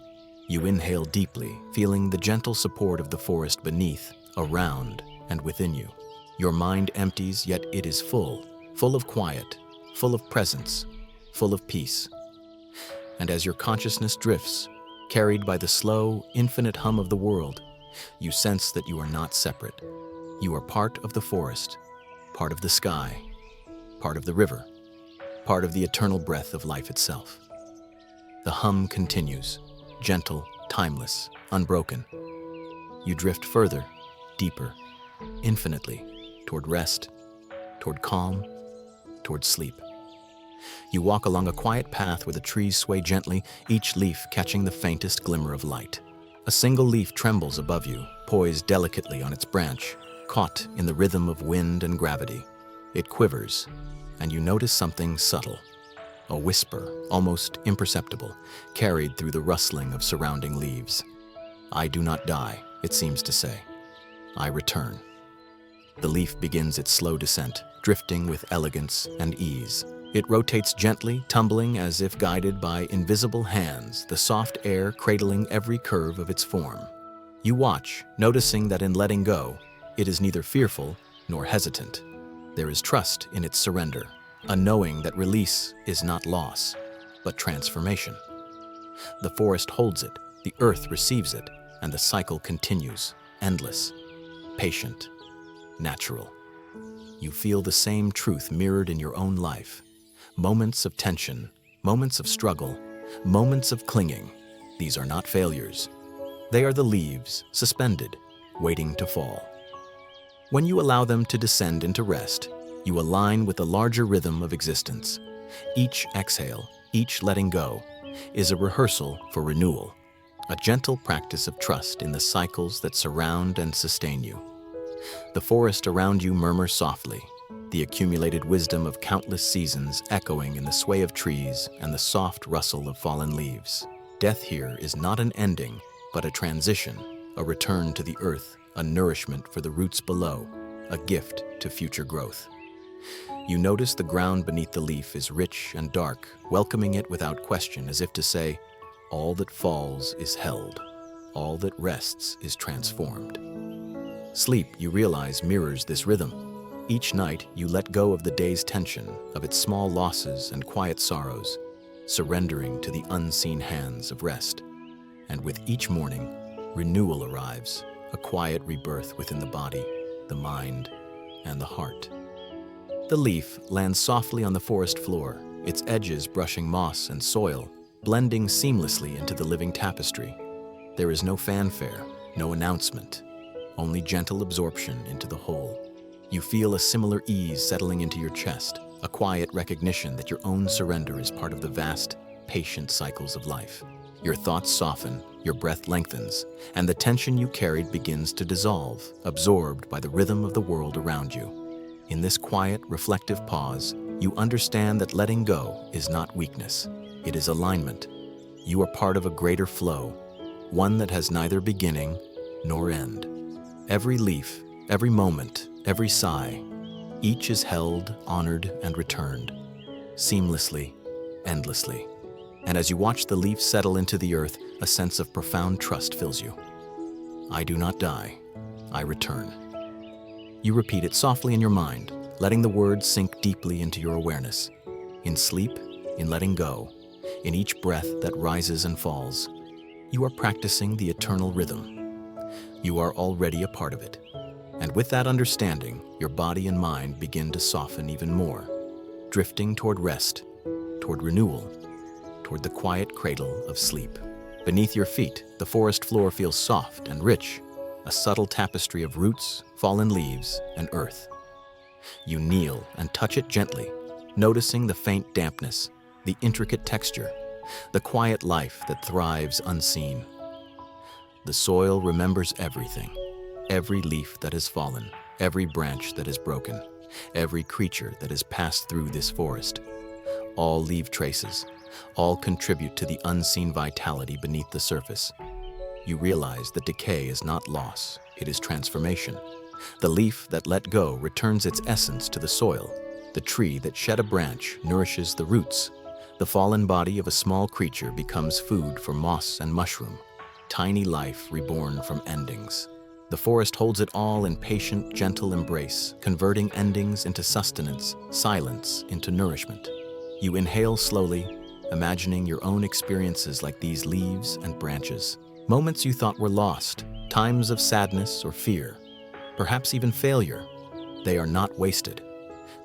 You inhale deeply, feeling the gentle support of the forest beneath, around, and within you. Your mind empties, yet it is full of quiet, full of presence, full of peace. And as your consciousness drifts, carried by the slow, infinite hum of the world, you sense that you are not separate. You are part of the forest, part of the sky, part of the river, part of the eternal breath of life itself. The hum continues, gentle, timeless, unbroken. You drift further, deeper, infinitely, toward rest, toward calm, toward sleep. You walk along a quiet path where the trees sway gently, each leaf catching the faintest glimmer of light. A single leaf trembles above you, poised delicately on its branch, caught in the rhythm of wind and gravity. It quivers, and you notice something subtle. A whisper, almost imperceptible, carried through the rustling of surrounding leaves. "I do not die," it seems to say. "I return." The leaf begins its slow descent, drifting with elegance and ease. It rotates gently, tumbling as if guided by invisible hands, the soft air cradling every curve of its form. You watch, noticing that in letting go, it is neither fearful nor hesitant. There is trust in its surrender, a knowing that release is not loss, but transformation. The forest holds it, the earth receives it, and the cycle continues, endless, patient, natural. You feel the same truth mirrored in your own life. Moments of tension, moments of struggle, moments of clinging. These are not failures. They are the leaves, suspended, waiting to fall. When you allow them to descend into rest, you align with the larger rhythm of existence. Each exhale, each letting go, is a rehearsal for renewal, a gentle practice of trust in the cycles that surround and sustain you. The forest around you murmurs softly, the accumulated wisdom of countless seasons echoing in the sway of trees and the soft rustle of fallen leaves. Death here is not an ending, but a transition, a return to the earth, a nourishment for the roots below, a gift to future growth. You notice the ground beneath the leaf is rich and dark, welcoming it without question, as if to say, all that falls is held, all that rests is transformed. Sleep, you realize, mirrors this rhythm. Each night, you let go of the day's tension, of its small losses and quiet sorrows, surrendering to the unseen hands of rest. And with each morning, renewal arrives, a quiet rebirth within the body, the mind, and the heart. The leaf lands softly on the forest floor, its edges brushing moss and soil, blending seamlessly into the living tapestry. There is no fanfare, no announcement, only gentle absorption into the whole. You feel a similar ease settling into your chest, a quiet recognition that your own surrender is part of the vast, patient cycles of life. Your thoughts soften, your breath lengthens, and the tension you carried begins to dissolve, absorbed by the rhythm of the world around you. In this quiet, reflective pause, you understand that letting go is not weakness. It is alignment. You are part of a greater flow, one that has neither beginning nor end. Every leaf, every moment, every sigh, each is held, honored, and returned, seamlessly, endlessly. And as you watch the leaf settle into the earth, a sense of profound trust fills you. I do not die, I return. You repeat it softly in your mind, letting the words sink deeply into your awareness. In sleep, in letting go, in each breath that rises and falls, you are practicing the eternal rhythm. You are already a part of it. And with that understanding, your body and mind begin to soften even more, drifting toward rest, toward renewal, toward the quiet cradle of sleep. Beneath your feet, the forest floor feels soft and rich, a subtle tapestry of roots, fallen leaves, and earth. You kneel and touch it gently, noticing the faint dampness, the intricate texture, the quiet life that thrives unseen. The soil remembers everything, every leaf that has fallen, every branch that is broken, every creature that has passed through this forest. All leave traces, all contribute to the unseen vitality beneath the surface. You realize that decay is not loss, it is transformation. The leaf that let go returns its essence to the soil. The tree that shed a branch nourishes the roots. The fallen body of a small creature becomes food for moss and mushroom. Tiny life reborn from endings. The forest holds it all in patient, gentle embrace, converting endings into sustenance, silence into nourishment. You inhale slowly, imagining your own experiences like these leaves and branches. Moments you thought were lost, times of sadness or fear, perhaps even failure. They are not wasted.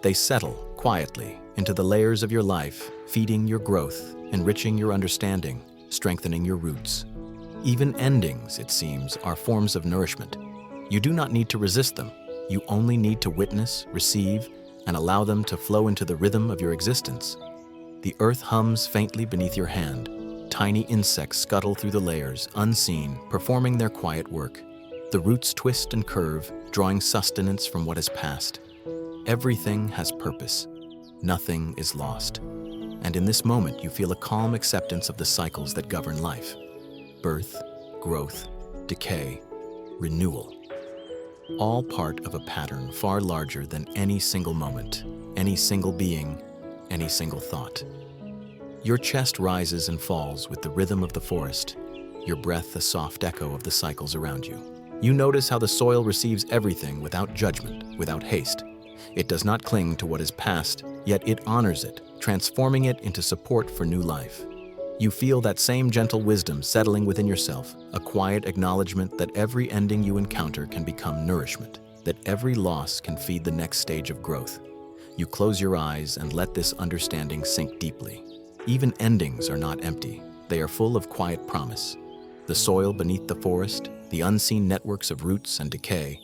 They settle quietly into the layers of your life, feeding your growth, enriching your understanding, strengthening your roots. Even endings, it seems, are forms of nourishment. You do not need to resist them. You only need to witness, receive, and allow them to flow into the rhythm of your existence. The earth hums faintly beneath your hand. Tiny insects scuttle through the layers, unseen, performing their quiet work. The roots twist and curve, drawing sustenance from what has passed. Everything has purpose. Nothing is lost. And in this moment, you feel a calm acceptance of the cycles that govern life. Birth, growth, decay, renewal. All part of a pattern far larger than any single moment, any single being, any single thought. Your chest rises and falls with the rhythm of the forest, your breath a soft echo of the cycles around you. You notice how the soil receives everything without judgment, without haste. It does not cling to what is past, yet it honors it, transforming it into support for new life. You feel that same gentle wisdom settling within yourself, a quiet acknowledgement that every ending you encounter can become nourishment, that every loss can feed the next stage of growth. You close your eyes and let this understanding sink deeply. Even endings are not empty. They are full of quiet promise. The soil beneath the forest, the unseen networks of roots and decay,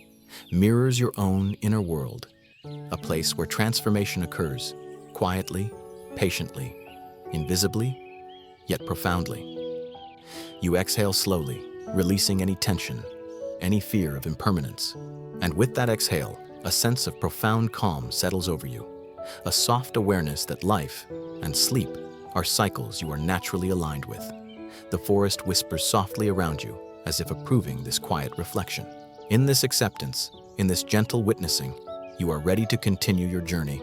mirrors your own inner world, a place where transformation occurs, quietly, patiently, invisibly, yet profoundly. You exhale slowly, releasing any tension, any fear of impermanence. And with that exhale, a sense of profound calm settles over you, a soft awareness that life and sleep are cycles you are naturally aligned with. The forest whispers softly around you, as if approving this quiet reflection. In this acceptance, in this gentle witnessing, you are ready to continue your journey,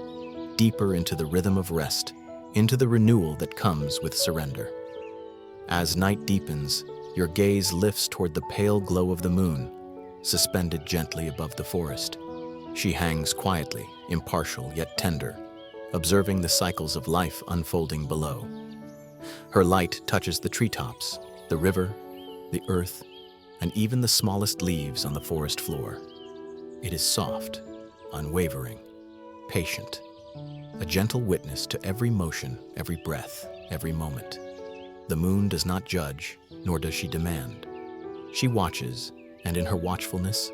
deeper into the rhythm of rest, into the renewal that comes with surrender. As night deepens, your gaze lifts toward the pale glow of the moon, suspended gently above the forest. She hangs quietly, impartial yet tender, observing the cycles of life unfolding below. Her light touches the treetops, the river, the earth, and even the smallest leaves on the forest floor. It is soft, unwavering, patient, a gentle witness to every motion, every breath, every moment. The moon does not judge, nor does she demand. She watches, and in her watchfulness,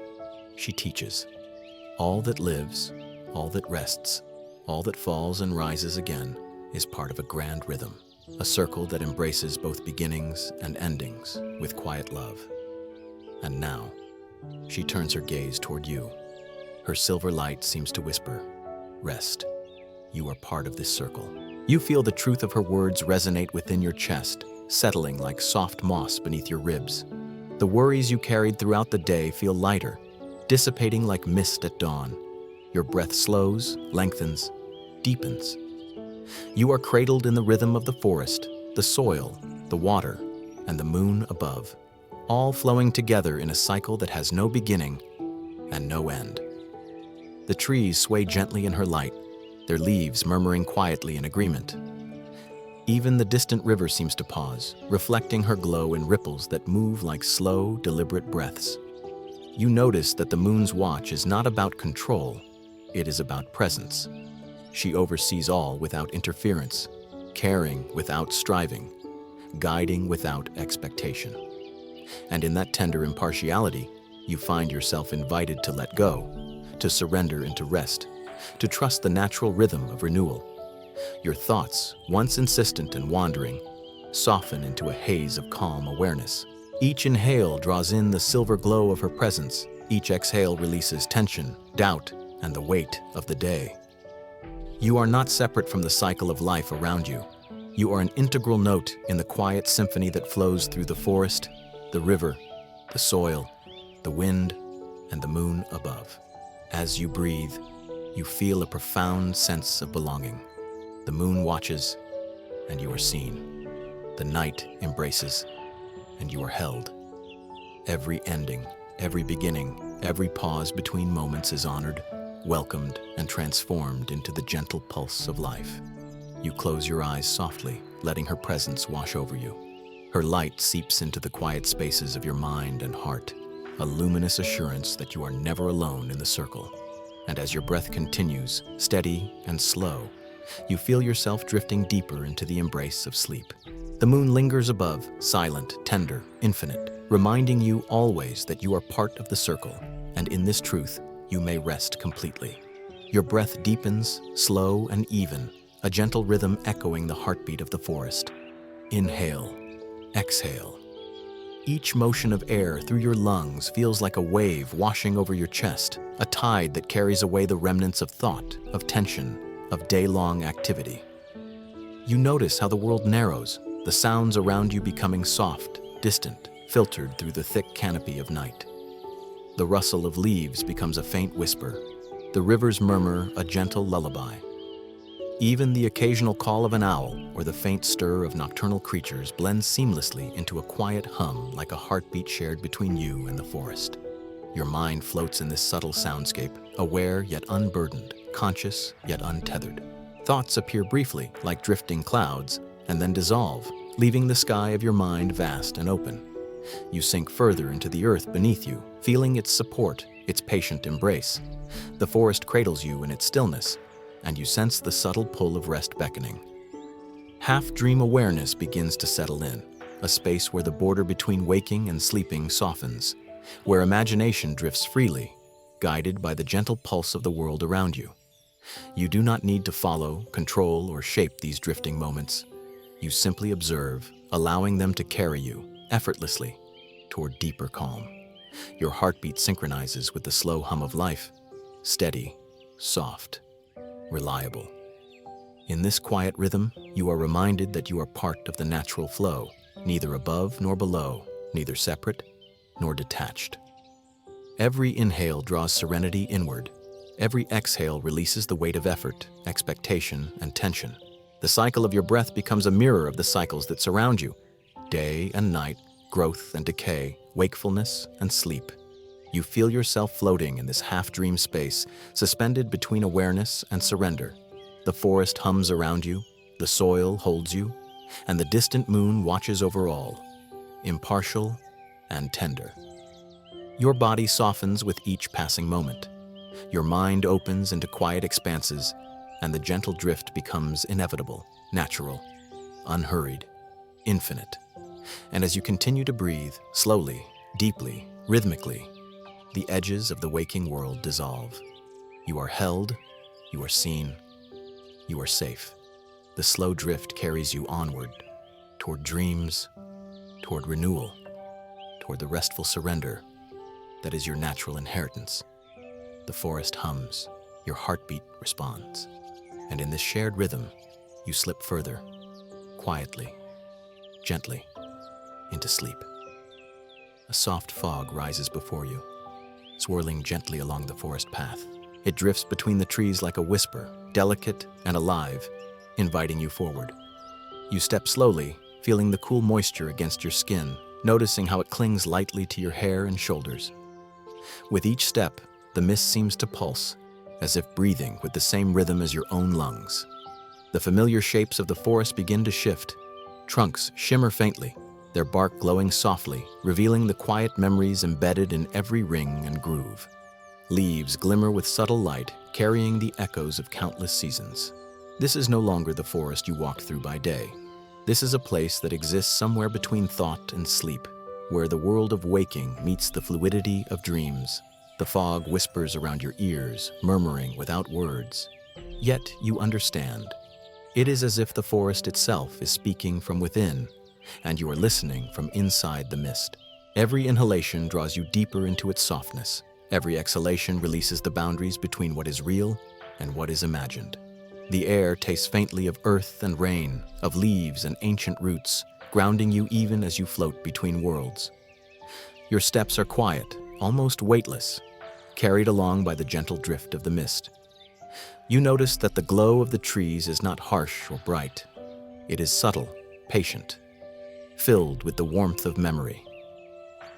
she teaches. All that lives, all that rests, all that falls and rises again is part of a grand rhythm, a circle that embraces both beginnings and endings with quiet love. And now, she turns her gaze toward you. Her silver light seems to whisper, "Rest. You are part of this circle." You feel the truth of her words resonate within your chest, settling like soft moss beneath your ribs. The worries you carried throughout the day feel lighter, dissipating like mist at dawn. Your breath slows, lengthens, deepens. You are cradled in the rhythm of the forest, the soil, the water, and the moon above, all flowing together in a cycle that has no beginning and no end. The trees sway gently in her light, their leaves murmuring quietly in agreement. Even the distant river seems to pause, reflecting her glow in ripples that move like slow, deliberate breaths. You notice that the moon's watch is not about control, it is about presence. She oversees all without interference, caring without striving, guiding without expectation. And in that tender impartiality, you find yourself invited to let go, to surrender into rest, to trust the natural rhythm of renewal. Your thoughts, once insistent and wandering, soften into a haze of calm awareness. Each inhale draws in the silver glow of her presence. Each exhale releases tension, doubt, and the weight of the day. You are not separate from the cycle of life around you. You are an integral note in the quiet symphony that flows through the forest, the river, the soil, the wind, and the moon above. As you breathe, you feel a profound sense of belonging. The moon watches, and you are seen. The night embraces, and you are held. Every ending, every beginning, every pause between moments is honored, welcomed, and transformed into the gentle pulse of life. You close your eyes softly, letting her presence wash over you. Her light seeps into the quiet spaces of your mind and heart, a luminous assurance that you are never alone in the circle. And as your breath continues, steady and slow, you feel yourself drifting deeper into the embrace of sleep. The moon lingers above, silent, tender, infinite, reminding you always that you are part of the circle, and in this truth, you may rest completely. Your breath deepens, slow and even, a gentle rhythm echoing the heartbeat of the forest. Inhale, exhale. Each motion of air through your lungs feels like a wave washing over your chest, a tide that carries away the remnants of thought, of tension, of day-long activity. You notice how the world narrows, the sounds around you becoming soft, distant, filtered through the thick canopy of night. The rustle of leaves becomes a faint whisper, the river's murmur a gentle lullaby. Even the occasional call of an owl or the faint stir of nocturnal creatures blends seamlessly into a quiet hum like a heartbeat shared between you and the forest. Your mind floats in this subtle soundscape, aware yet unburdened, conscious yet untethered. Thoughts appear briefly, like drifting clouds, and then dissolve, leaving the sky of your mind vast and open. You sink further into the earth beneath you, feeling its support, its patient embrace. The forest cradles you in its stillness, and you sense the subtle pull of rest beckoning. Half-dream awareness begins to settle in, a space where the border between waking and sleeping softens, where imagination drifts freely, guided by the gentle pulse of the world around you. You do not need to follow, control, or shape these drifting moments. You simply observe, allowing them to carry you, effortlessly, toward deeper calm. Your heartbeat synchronizes with the slow hum of life, steady, soft, reliable. In this quiet rhythm, you are reminded that you are part of the natural flow, neither above nor below, neither separate nor detached. Every inhale draws serenity inward. Every exhale releases the weight of effort, expectation, and tension. The cycle of your breath becomes a mirror of the cycles that surround you: day and night, growth and decay, wakefulness and sleep. You feel yourself floating in this half-dream space, suspended between awareness and surrender. The forest hums around you, the soil holds you, and the distant moon watches over all, impartial and tender. Your body softens with each passing moment. Your mind opens into quiet expanses, and the gentle drift becomes inevitable, natural, unhurried, infinite. And as you continue to breathe, slowly, deeply, rhythmically, the edges of the waking world dissolve. You are held, you are seen, you are safe. The slow drift carries you onward, toward dreams, toward renewal, toward the restful surrender that is your natural inheritance. The forest hums, your heartbeat responds, and in this shared rhythm, you slip further, quietly, gently, into sleep. A soft fog rises before you, swirling gently along the forest path. It drifts between the trees like a whisper, delicate and alive, inviting you forward. You step slowly, feeling the cool moisture against your skin, noticing how it clings lightly to your hair and shoulders. With each step, the mist seems to pulse, as if breathing with the same rhythm as your own lungs. The familiar shapes of the forest begin to shift. Trunks shimmer faintly, their bark glowing softly, revealing the quiet memories embedded in every ring and groove. Leaves glimmer with subtle light, carrying the echoes of countless seasons. This is no longer the forest you walked through by day. This is a place that exists somewhere between thought and sleep, where the world of waking meets the fluidity of dreams. The fog whispers around your ears, murmuring without words. Yet you understand. It is as if the forest itself is speaking from within, and you are listening from inside the mist. Every inhalation draws you deeper into its softness. Every exhalation releases the boundaries between what is real and what is imagined. The air tastes faintly of earth and rain, of leaves and ancient roots, grounding you even as you float between worlds. Your steps are quiet, almost weightless, carried along by the gentle drift of the mist. You notice that the glow of the trees is not harsh or bright. It is subtle, patient, filled with the warmth of memory.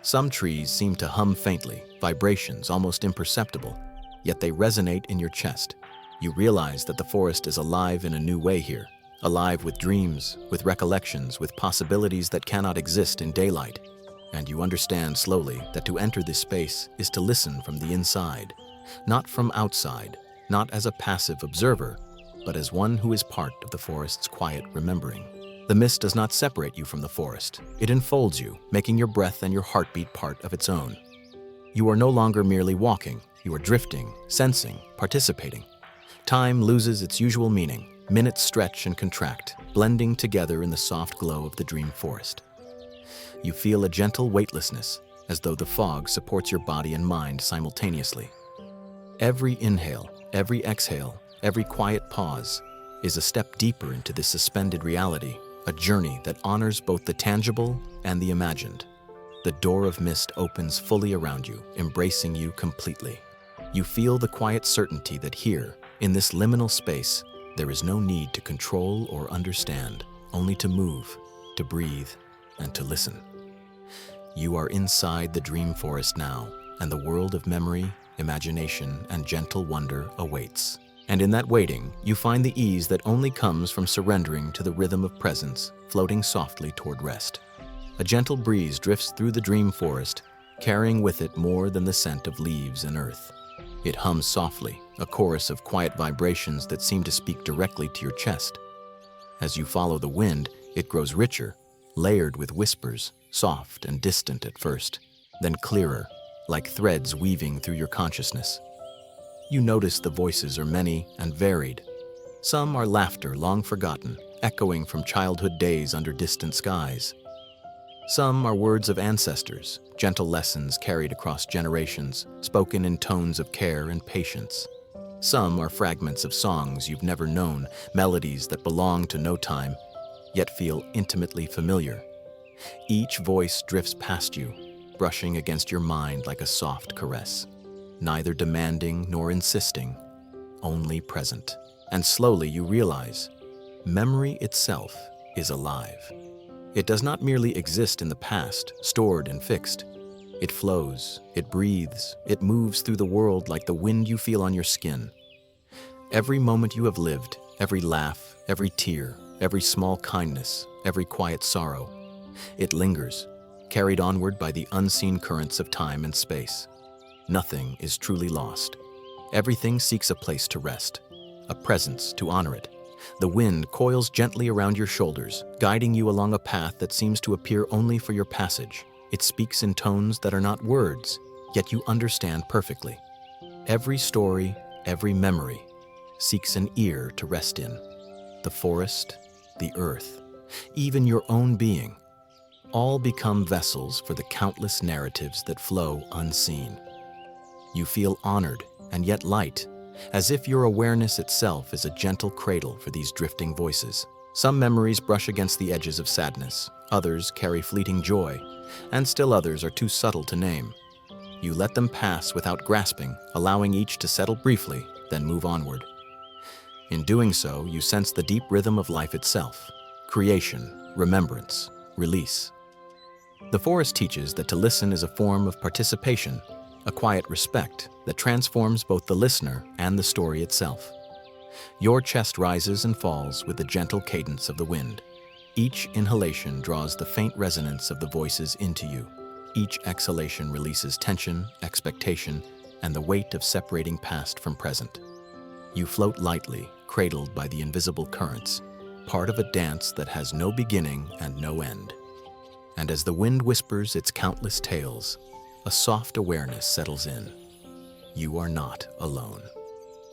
Some trees seem to hum faintly, vibrations almost imperceptible, yet they resonate in your chest. You realize that the forest is alive in a new way here, alive with dreams, with recollections, with possibilities that cannot exist in daylight. And you understand slowly that to enter this space is to listen from the inside, not from outside, not as a passive observer, but as one who is part of the forest's quiet remembering. The mist does not separate you from the forest. It enfolds you, making your breath and your heartbeat part of its own. You are no longer merely walking. You are drifting, sensing, participating. Time loses its usual meaning. Minutes stretch and contract, blending together in the soft glow of the dream forest. You feel a gentle weightlessness, as though the fog supports your body and mind simultaneously. Every inhale, every exhale, every quiet pause is a step deeper into this suspended reality, a journey that honors both the tangible and the imagined. The door of mist opens fully around you, embracing you completely. You feel the quiet certainty that here, in this liminal space, there is no need to control or understand, only to move, to breathe, and to listen. You are inside the dream forest now, and the world of memory, imagination, and gentle wonder awaits. And in that waiting, you find the ease that only comes from surrendering to the rhythm of presence, floating softly toward rest. A gentle breeze drifts through the dream forest, carrying with it more than the scent of leaves and earth. It hums softly, a chorus of quiet vibrations that seem to speak directly to your chest. As you follow the wind, it grows richer, layered with whispers, soft and distant at first, then clearer, like threads weaving through your consciousness. You notice the voices are many and varied. Some are laughter long forgotten, echoing from childhood days under distant skies. Some are words of ancestors, gentle lessons carried across generations, spoken in tones of care and patience. Some are fragments of songs you've never known, melodies that belong to no time, yet feel intimately familiar. Each voice drifts past you, brushing against your mind like a soft caress, neither demanding nor insisting, only present. And slowly you realize, memory itself is alive. It does not merely exist in the past, stored and fixed. It flows, it breathes, it moves through the world like the wind you feel on your skin. Every moment you have lived, every laugh, every tear, every small kindness, every quiet sorrow, it lingers, carried onward by the unseen currents of time and space. Nothing is truly lost. Everything seeks a place to rest, a presence to honor it. The wind coils gently around your shoulders, guiding you along a path that seems to appear only for your passage. It speaks in tones that are not words, yet you understand perfectly. Every story, every memory, seeks an ear to rest in. The forest, the earth, even your own being, all become vessels for the countless narratives that flow unseen. You feel honored and yet light, as if your awareness itself is a gentle cradle for these drifting voices. Some memories brush against the edges of sadness, others carry fleeting joy, and still others are too subtle to name. You let them pass without grasping, allowing each to settle briefly, then move onward. In doing so, you sense the deep rhythm of life itself: creation, remembrance, release. The forest teaches that to listen is a form of participation, a quiet respect that transforms both the listener and the story itself. Your chest rises and falls with the gentle cadence of the wind. Each inhalation draws the faint resonance of the voices into you. Each exhalation releases tension, expectation, and the weight of separating past from present. You float lightly, cradled by the invisible currents, part of a dance that has no beginning and no end. And as the wind whispers its countless tales, a soft awareness settles in. You are not alone.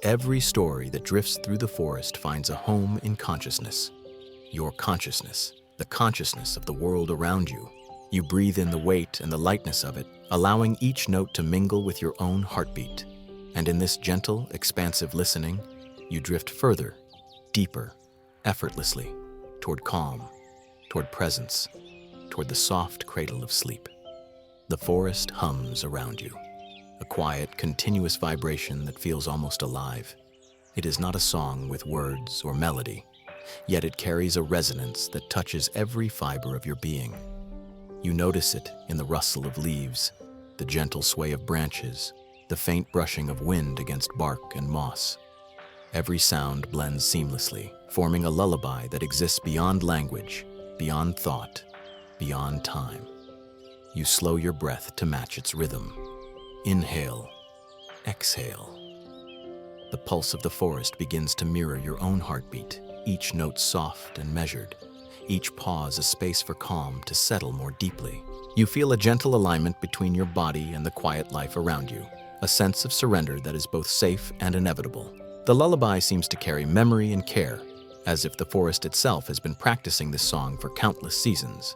Every story that drifts through the forest finds a home in consciousness. Your consciousness, the consciousness of the world around you. You breathe in the weight and the lightness of it, allowing each note to mingle with your own heartbeat. And in this gentle, expansive listening, you drift further, deeper, effortlessly, toward calm, toward presence, toward the soft cradle of sleep. The forest hums around you, a quiet, continuous vibration that feels almost alive. It is not a song with words or melody, yet it carries a resonance that touches every fiber of your being. You notice it in the rustle of leaves, the gentle sway of branches, the faint brushing of wind against bark and moss. Every sound blends seamlessly, forming a lullaby that exists beyond language, beyond thought, beyond time. You slow your breath to match its rhythm. Inhale, exhale. The pulse of the forest begins to mirror your own heartbeat, each note soft and measured, each pause a space for calm to settle more deeply. You feel a gentle alignment between your body and the quiet life around you, a sense of surrender that is both safe and inevitable. The lullaby seems to carry memory and care, as if the forest itself has been practicing this song for countless seasons.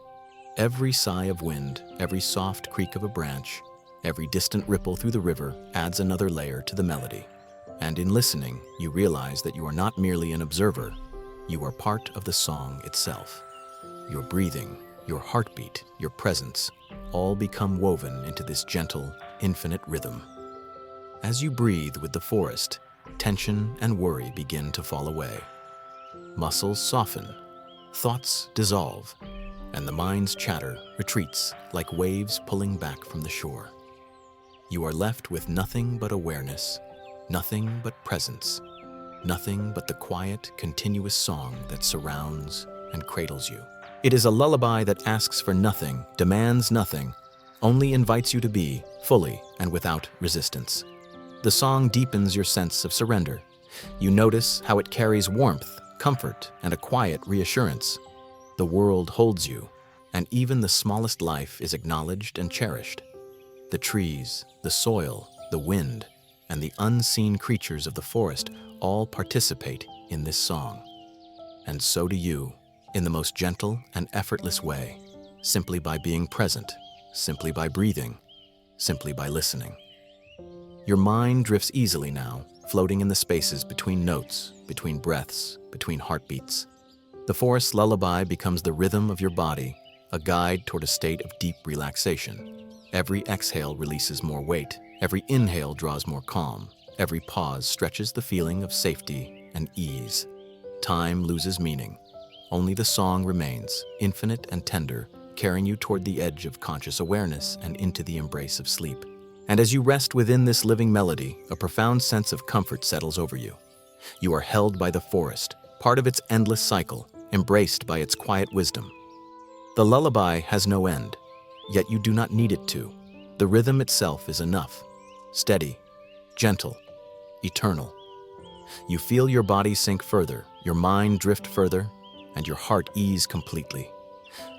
Every sigh of wind, every soft creak of a branch, every distant ripple through the river adds another layer to the melody. And in listening, you realize that you are not merely an observer, you are part of the song itself. Your breathing, your heartbeat, your presence, all become woven into this gentle, infinite rhythm. As you breathe with the forest, tension and worry begin to fall away. Muscles soften, thoughts dissolve, and the mind's chatter retreats like waves pulling back from the shore. You are left with nothing but awareness, nothing but presence, nothing but the quiet, continuous song that surrounds and cradles you. It is a lullaby that asks for nothing, demands nothing, only invites you to be, fully and without resistance. The song deepens your sense of surrender. You notice how it carries warmth, comfort, and a quiet reassurance. The world holds you, and even the smallest life is acknowledged and cherished. The trees, the soil, the wind, and the unseen creatures of the forest all participate in this song. And so do you, in the most gentle and effortless way, simply by being present, simply by breathing, simply by listening. Your mind drifts easily now, floating in the spaces between notes, between breaths, between heartbeats. The forest's lullaby becomes the rhythm of your body, a guide toward a state of deep relaxation. Every exhale releases more weight, every inhale draws more calm, every pause stretches the feeling of safety and ease. Time loses meaning. Only the song remains, infinite and tender, carrying you toward the edge of conscious awareness and into the embrace of sleep. And as you rest within this living melody, a profound sense of comfort settles over you. You are held by the forest, part of its endless cycle, embraced by its quiet wisdom. The lullaby has no end, yet you do not need it to. The rhythm itself is enough, steady, gentle, eternal. You feel your body sink further, your mind drift further, and your heart ease completely,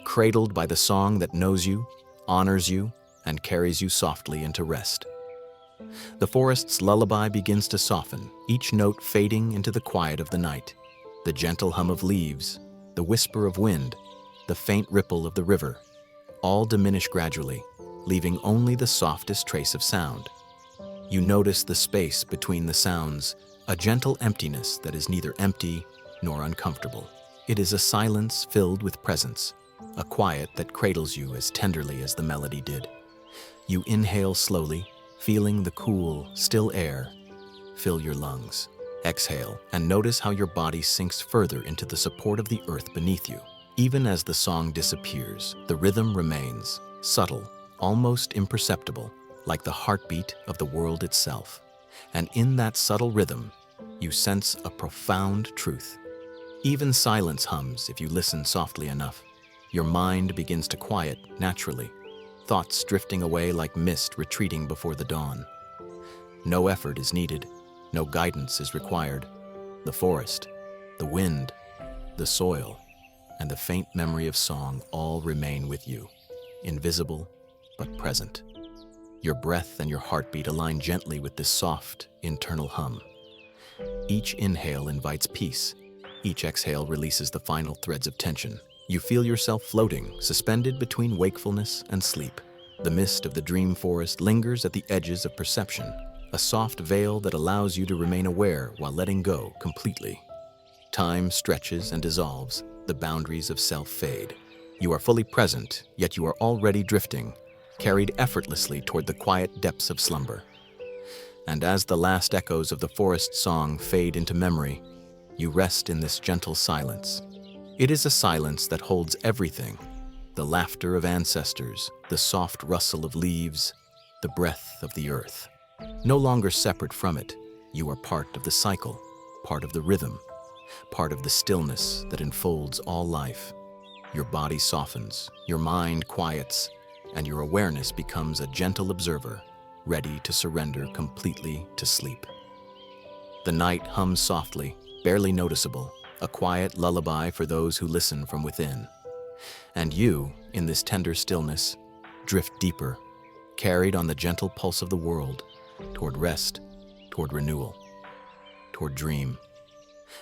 cradled by the song that knows you, honors you, and carries you softly into rest. The forest's lullaby begins to soften, each note fading into the quiet of the night. The gentle hum of leaves, the whisper of wind, the faint ripple of the river, all diminish gradually, leaving only the softest trace of sound. You notice the space between the sounds, a gentle emptiness that is neither empty nor uncomfortable. It is a silence filled with presence, a quiet that cradles you as tenderly as the melody did. You inhale slowly, feeling the cool, still air fill your lungs. Exhale and notice how your body sinks further into the support of the earth beneath you. Even as the song disappears, the rhythm remains, subtle, almost imperceptible, like the heartbeat of the world itself. And in that subtle rhythm, you sense a profound truth. Even silence hums if you listen softly enough. Your mind begins to quiet naturally, thoughts drifting away like mist retreating before the dawn. No effort is needed, no guidance is required. The forest, the wind, the soil, and the faint memory of song all remain with you, invisible but present. Your breath and your heartbeat align gently with this soft, internal hum. Each inhale invites peace. Each exhale releases the final threads of tension. You feel yourself floating, suspended between wakefulness and sleep. The mist of the dream forest lingers at the edges of perception, a soft veil that allows you to remain aware while letting go completely. Time stretches and dissolves, the boundaries of self fade. You are fully present, yet you are already drifting, carried effortlessly toward the quiet depths of slumber. And as the last echoes of the forest song fade into memory, you rest in this gentle silence. It is a silence that holds everything: the laughter of ancestors, the soft rustle of leaves, the breath of the earth. No longer separate from it, you are part of the cycle, part of the rhythm, part of the stillness that enfolds all life. Your body softens, your mind quiets, and your awareness becomes a gentle observer, ready to surrender completely to sleep. The night hums softly, barely noticeable, a quiet lullaby for those who listen from within. And you, in this tender stillness, drift deeper, carried on the gentle pulse of the world, toward rest, toward renewal, toward dream.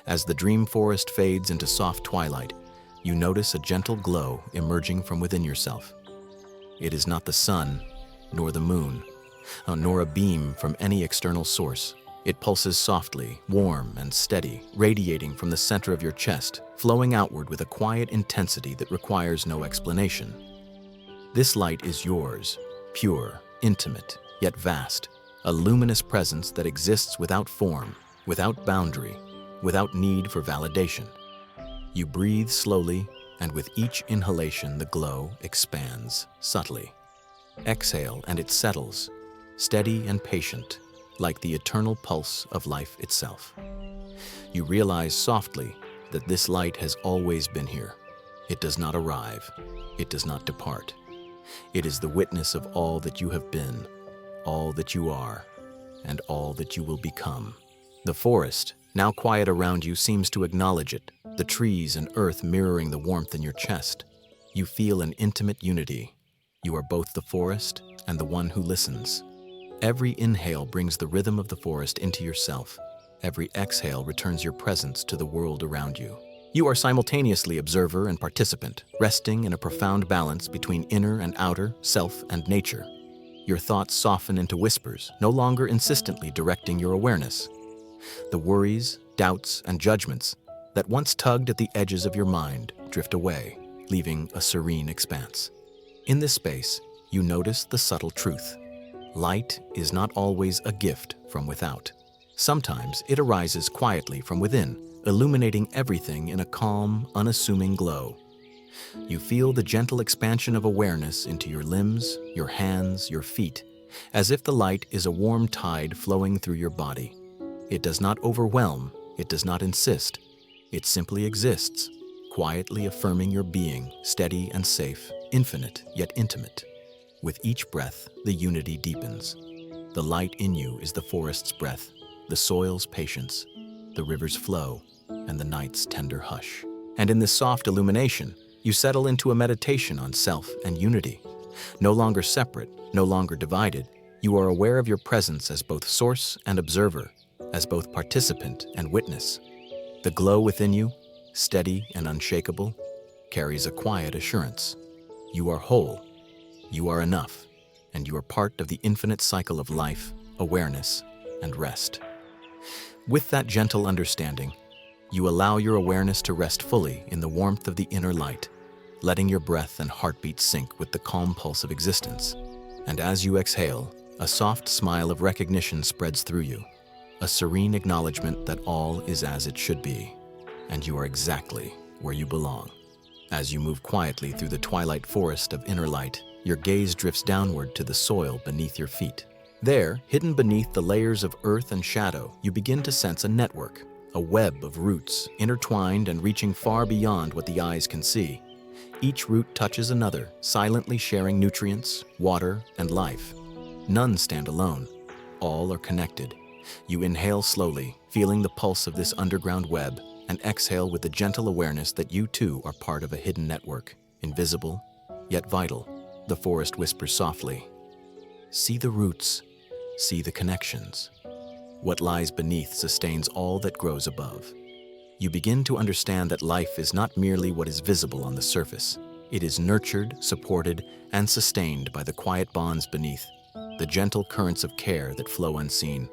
As the dream forest fades into soft twilight, you notice a gentle glow emerging from within yourself. It is not the sun, nor the moon, nor a beam from any external source. It pulses softly, warm and steady, radiating from the center of your chest, flowing outward with a quiet intensity that requires no explanation. This light is yours, pure, intimate, yet vast, a luminous presence that exists without form, without boundary, without need for validation. You breathe slowly, and with each inhalation the glow expands subtly. Exhale and it settles, steady and patient, like the eternal pulse of life itself. You realize softly that this light has always been here. It does not arrive. It does not depart. It is the witness of all that you have been, all that you are, and all that you will become. The forest, now quiet around you, seems to acknowledge it, the trees and earth mirroring the warmth in your chest. You feel an intimate unity. You are both the forest and the one who listens. Every inhale brings the rhythm of the forest into yourself. Every exhale returns your presence to the world around you. You are simultaneously observer and participant, resting in a profound balance between inner and outer, self and nature. Your thoughts soften into whispers, no longer insistently directing your awareness. The worries, doubts, and judgments that once tugged at the edges of your mind drift away, leaving a serene expanse. In this space, you notice the subtle truth. Light is not always a gift from without. Sometimes it arises quietly from within, illuminating everything in a calm, unassuming glow. You feel the gentle expansion of awareness into your limbs, your hands, your feet, as if the light is a warm tide flowing through your body. It does not overwhelm, it does not insist. It simply exists, quietly affirming your being, steady and safe, infinite yet intimate. With each breath, the unity deepens. The light in you is the forest's breath, the soil's patience, the river's flow, and the night's tender hush. And in this soft illumination, you settle into a meditation on self and unity. No longer separate, no longer divided, you are aware of your presence as both source and observer, as both participant and witness. The glow within you, steady and unshakable, carries a quiet assurance. You are whole, you are enough, and you are part of the infinite cycle of life, awareness, and rest. With that gentle understanding, you allow your awareness to rest fully in the warmth of the inner light, letting your breath and heartbeat sync with the calm pulse of existence. And as you exhale, a soft smile of recognition spreads through you, a serene acknowledgement that all is as it should be, and you are exactly where you belong. As you move quietly through the twilight forest of inner light, your gaze drifts downward to the soil beneath your feet. There, hidden beneath the layers of earth and shadow, you begin to sense a network, a web of roots, intertwined and reaching far beyond what the eyes can see. Each root touches another, silently sharing nutrients, water, and life. None stand alone. All are connected. You inhale slowly, feeling the pulse of this underground web, and exhale with the gentle awareness that you too are part of a hidden network, invisible, yet vital. The forest whispers softly, "See the roots, see the connections. What lies beneath sustains all that grows above." You begin to understand that life is not merely what is visible on the surface. It is nurtured, supported, and sustained by the quiet bonds beneath, the gentle currents of care that flow unseen.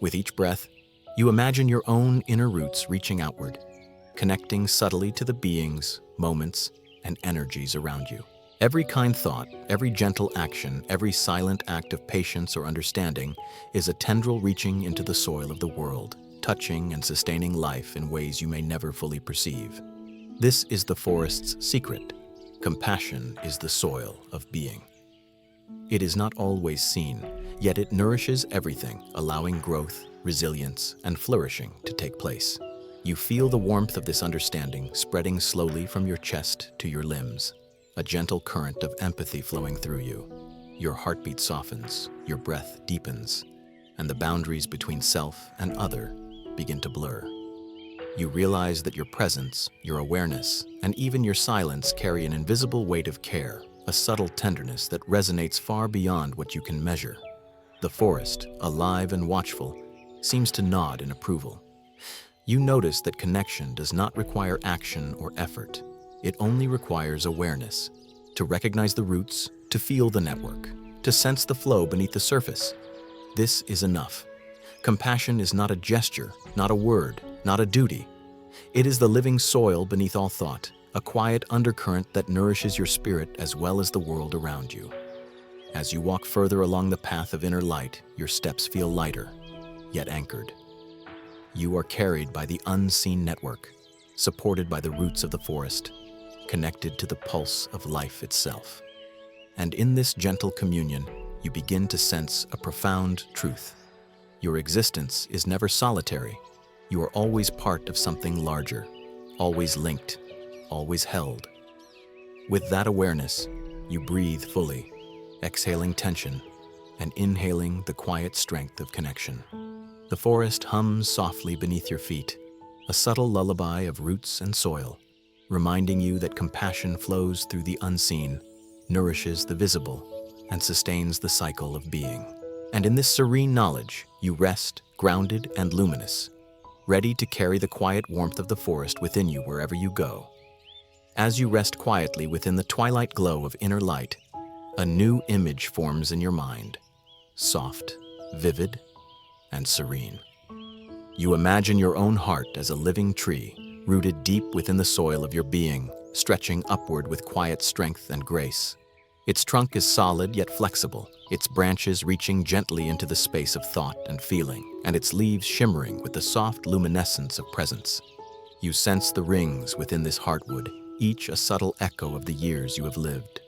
With each breath, you imagine your own inner roots reaching outward, connecting subtly to the beings, moments, and energies around you. Every kind thought, every gentle action, every silent act of patience or understanding is a tendril reaching into the soil of the world, touching and sustaining life in ways you may never fully perceive. This is the forest's secret. Compassion is the soil of being. It is not always seen, yet it nourishes everything, allowing growth, resilience, and flourishing to take place. You feel the warmth of this understanding spreading slowly from your chest to your limbs, a gentle current of empathy flowing through you. Your heartbeat softens, your breath deepens, and the boundaries between self and other begin to blur. You realize that your presence, your awareness, and even your silence carry an invisible weight of care, a subtle tenderness that resonates far beyond what you can measure. The forest, alive and watchful, seems to nod in approval. You notice that connection does not require action or effort. It only requires awareness, to recognize the roots, to feel the network, to sense the flow beneath the surface. This is enough. Compassion is not a gesture, not a word, not a duty. It is the living soil beneath all thought, a quiet undercurrent that nourishes your spirit as well as the world around you. As you walk further along the path of inner light, your steps feel lighter, yet anchored. You are carried by the unseen network, supported by the roots of the forest, connected to the pulse of life itself. And in this gentle communion, you begin to sense a profound truth. Your existence is never solitary. You are always part of something larger, always linked, always held. With that awareness, you breathe fully, exhaling tension and inhaling the quiet strength of connection. The forest hums softly beneath your feet, a subtle lullaby of roots and soil, reminding you that compassion flows through the unseen, nourishes the visible, and sustains the cycle of being. And in this serene knowledge, you rest, grounded and luminous, ready to carry the quiet warmth of the forest within you wherever you go. As you rest quietly within the twilight glow of inner light, a new image forms in your mind, soft, vivid, and serene. You imagine your own heart as a living tree, rooted deep within the soil of your being, stretching upward with quiet strength and grace. Its trunk is solid yet flexible, its branches reaching gently into the space of thought and feeling, and its leaves shimmering with the soft luminescence of presence. You sense the rings within this heartwood, each a subtle echo of the years you have lived.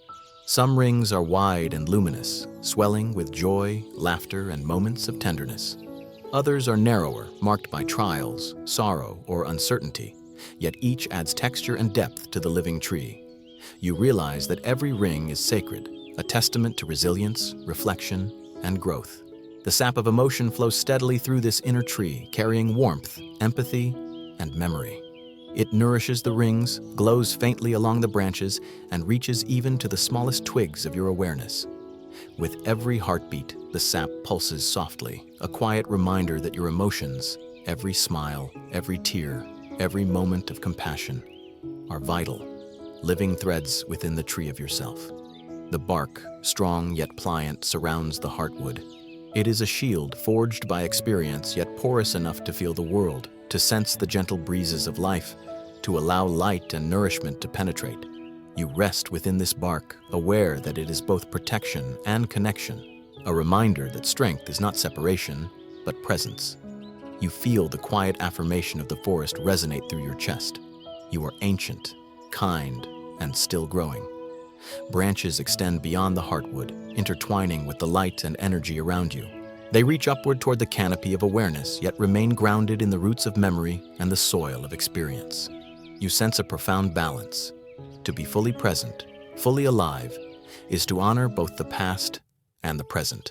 Some rings are wide and luminous, swelling with joy, laughter, and moments of tenderness. Others are narrower, marked by trials, sorrow, or uncertainty, yet each adds texture and depth to the living tree. You realize that every ring is sacred, a testament to resilience, reflection, and growth. The sap of emotion flows steadily through this inner tree, carrying warmth, empathy, and memory. It nourishes the rings, glows faintly along the branches, and reaches even to the smallest twigs of your awareness. With every heartbeat, the sap pulses softly, a quiet reminder that your emotions, every smile, every tear, every moment of compassion, are vital, living threads within the tree of yourself. The bark, strong yet pliant, surrounds the heartwood. It is a shield forged by experience yet porous enough to feel the world, to sense the gentle breezes of life, to allow light and nourishment to penetrate. You rest within this bark, aware that it is both protection and connection, a reminder that strength is not separation, but presence. You feel the quiet affirmation of the forest resonate through your chest. You are ancient, kind, and still growing. Branches extend beyond the heartwood, intertwining with the light and energy around you. They reach upward toward the canopy of awareness, yet remain grounded in the roots of memory and the soil of experience. You sense a profound balance. To be fully present, fully alive, is to honor both the past and the present,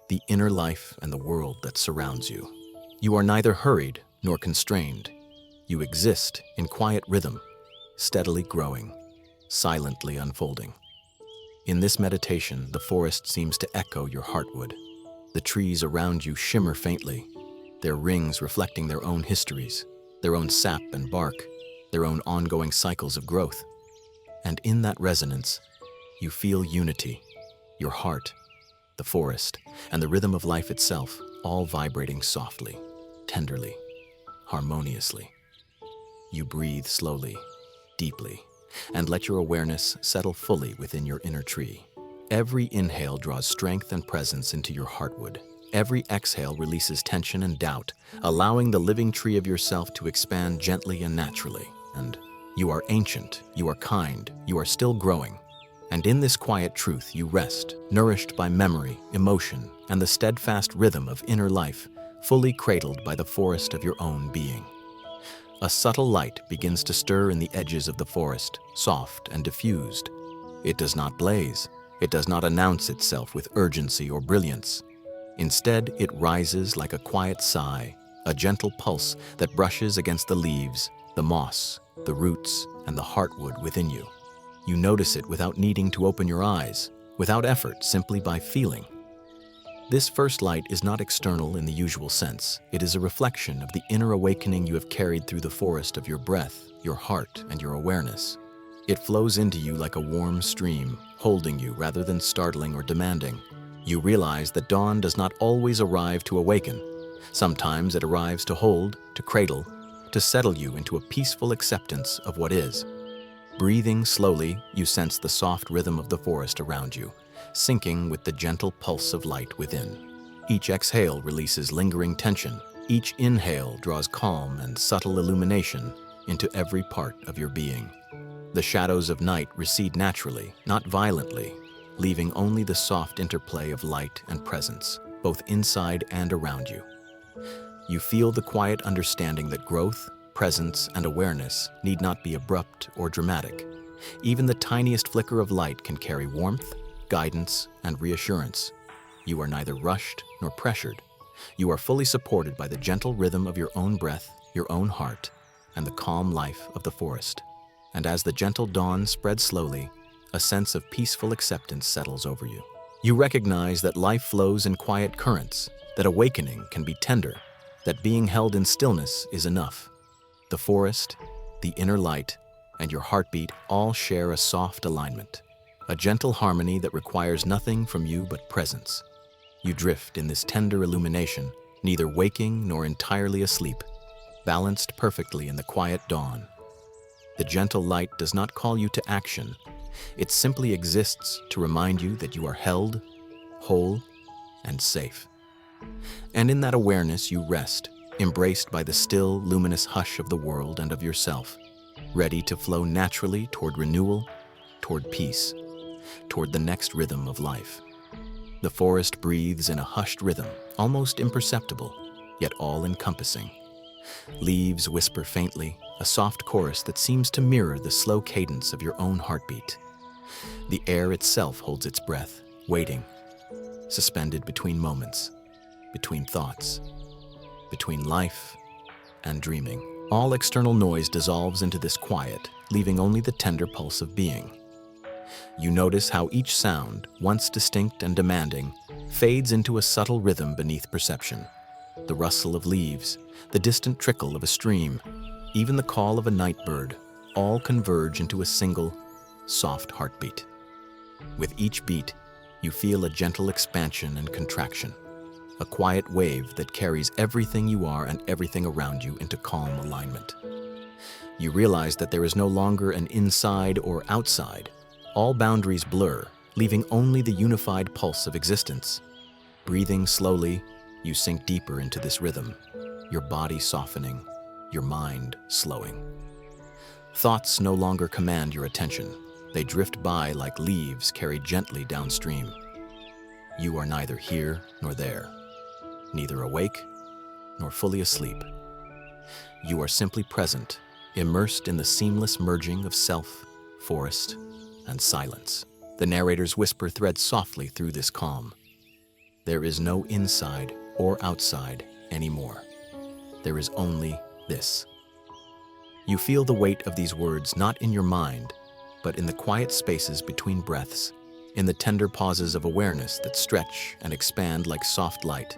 the inner life and the world that surrounds you. You are neither hurried nor constrained. You exist in quiet rhythm, steadily growing, silently unfolding. In this meditation, the forest seems to echo your heartwood. The trees around you shimmer faintly, their rings reflecting their own histories, their own sap and bark, their own ongoing cycles of growth. And in that resonance, you feel unity, your heart, the forest, and the rhythm of life itself, all vibrating softly, tenderly, harmoniously. You breathe slowly, deeply, and let your awareness settle fully within your inner tree. Every inhale draws strength and presence into your heartwood. Every exhale releases tension and doubt, allowing the living tree of yourself to expand gently and naturally. And you are ancient, you are kind, you are still growing. And in this quiet truth you rest, nourished by memory, emotion, and the steadfast rhythm of inner life, fully cradled by the forest of your own being. A subtle light begins to stir in the edges of the forest, soft and diffused. It does not blaze. It does not announce itself with urgency or brilliance. Instead, it rises like a quiet sigh, a gentle pulse that brushes against the leaves, the moss, the roots, and the heartwood within you. You notice it without needing to open your eyes, without effort, simply by feeling. This first light is not external in the usual sense. It is a reflection of the inner awakening you have carried through the forest of your breath, your heart, and your awareness. It flows into you like a warm stream, holding you rather than startling or demanding. You realize that dawn does not always arrive to awaken. Sometimes it arrives to hold, to cradle, to settle you into a peaceful acceptance of what is. Breathing slowly, you sense the soft rhythm of the forest around you, syncing with the gentle pulse of light within. Each exhale releases lingering tension. Each inhale draws calm and subtle illumination into every part of your being. The shadows of night recede naturally, not violently, leaving only the soft interplay of light and presence, both inside and around you. You feel the quiet understanding that growth, presence, and awareness need not be abrupt or dramatic. Even the tiniest flicker of light can carry warmth, guidance, and reassurance. You are neither rushed nor pressured. You are fully supported by the gentle rhythm of your own breath, your own heart, and the calm life of the forest. And as the gentle dawn spreads slowly, a sense of peaceful acceptance settles over you. You recognize that life flows in quiet currents, that awakening can be tender, that being held in stillness is enough. The forest, the inner light, and your heartbeat all share a soft alignment, a gentle harmony that requires nothing from you but presence. You drift in this tender illumination, neither waking nor entirely asleep, balanced perfectly in the quiet dawn. The gentle light does not call you to action. It simply exists to remind you that you are held, whole, and safe. And in that awareness you rest, embraced by the still, luminous hush of the world and of yourself, ready to flow naturally toward renewal, toward peace, toward the next rhythm of life. The forest breathes in a hushed rhythm, almost imperceptible, yet all-encompassing. Leaves whisper faintly, a soft chorus that seems to mirror the slow cadence of your own heartbeat. The air itself holds its breath, waiting, suspended between moments, between thoughts, between life and dreaming. All external noise dissolves into this quiet, leaving only the tender pulse of being. You notice how each sound, once distinct and demanding, fades into a subtle rhythm beneath perception. The rustle of leaves, the distant trickle of a stream, even the call of a night bird, all converge into a single, soft heartbeat. With each beat, you feel a gentle expansion and contraction, a quiet wave that carries everything you are and everything around you into calm alignment. You realize that there is no longer an inside or outside. All boundaries blur, leaving only the unified pulse of existence. Breathing slowly, you sink deeper into this rhythm, your body softening, your mind slowing. Thoughts no longer command your attention. They drift by like leaves carried gently downstream. You are neither here nor there, neither awake nor fully asleep. You are simply present, immersed in the seamless merging of self, forest, and silence. The narrator's whisper threads softly through this calm. There is no inside or outside anymore. There is only this. You feel the weight of these words not in your mind, but in the quiet spaces between breaths, in the tender pauses of awareness that stretch and expand like soft light.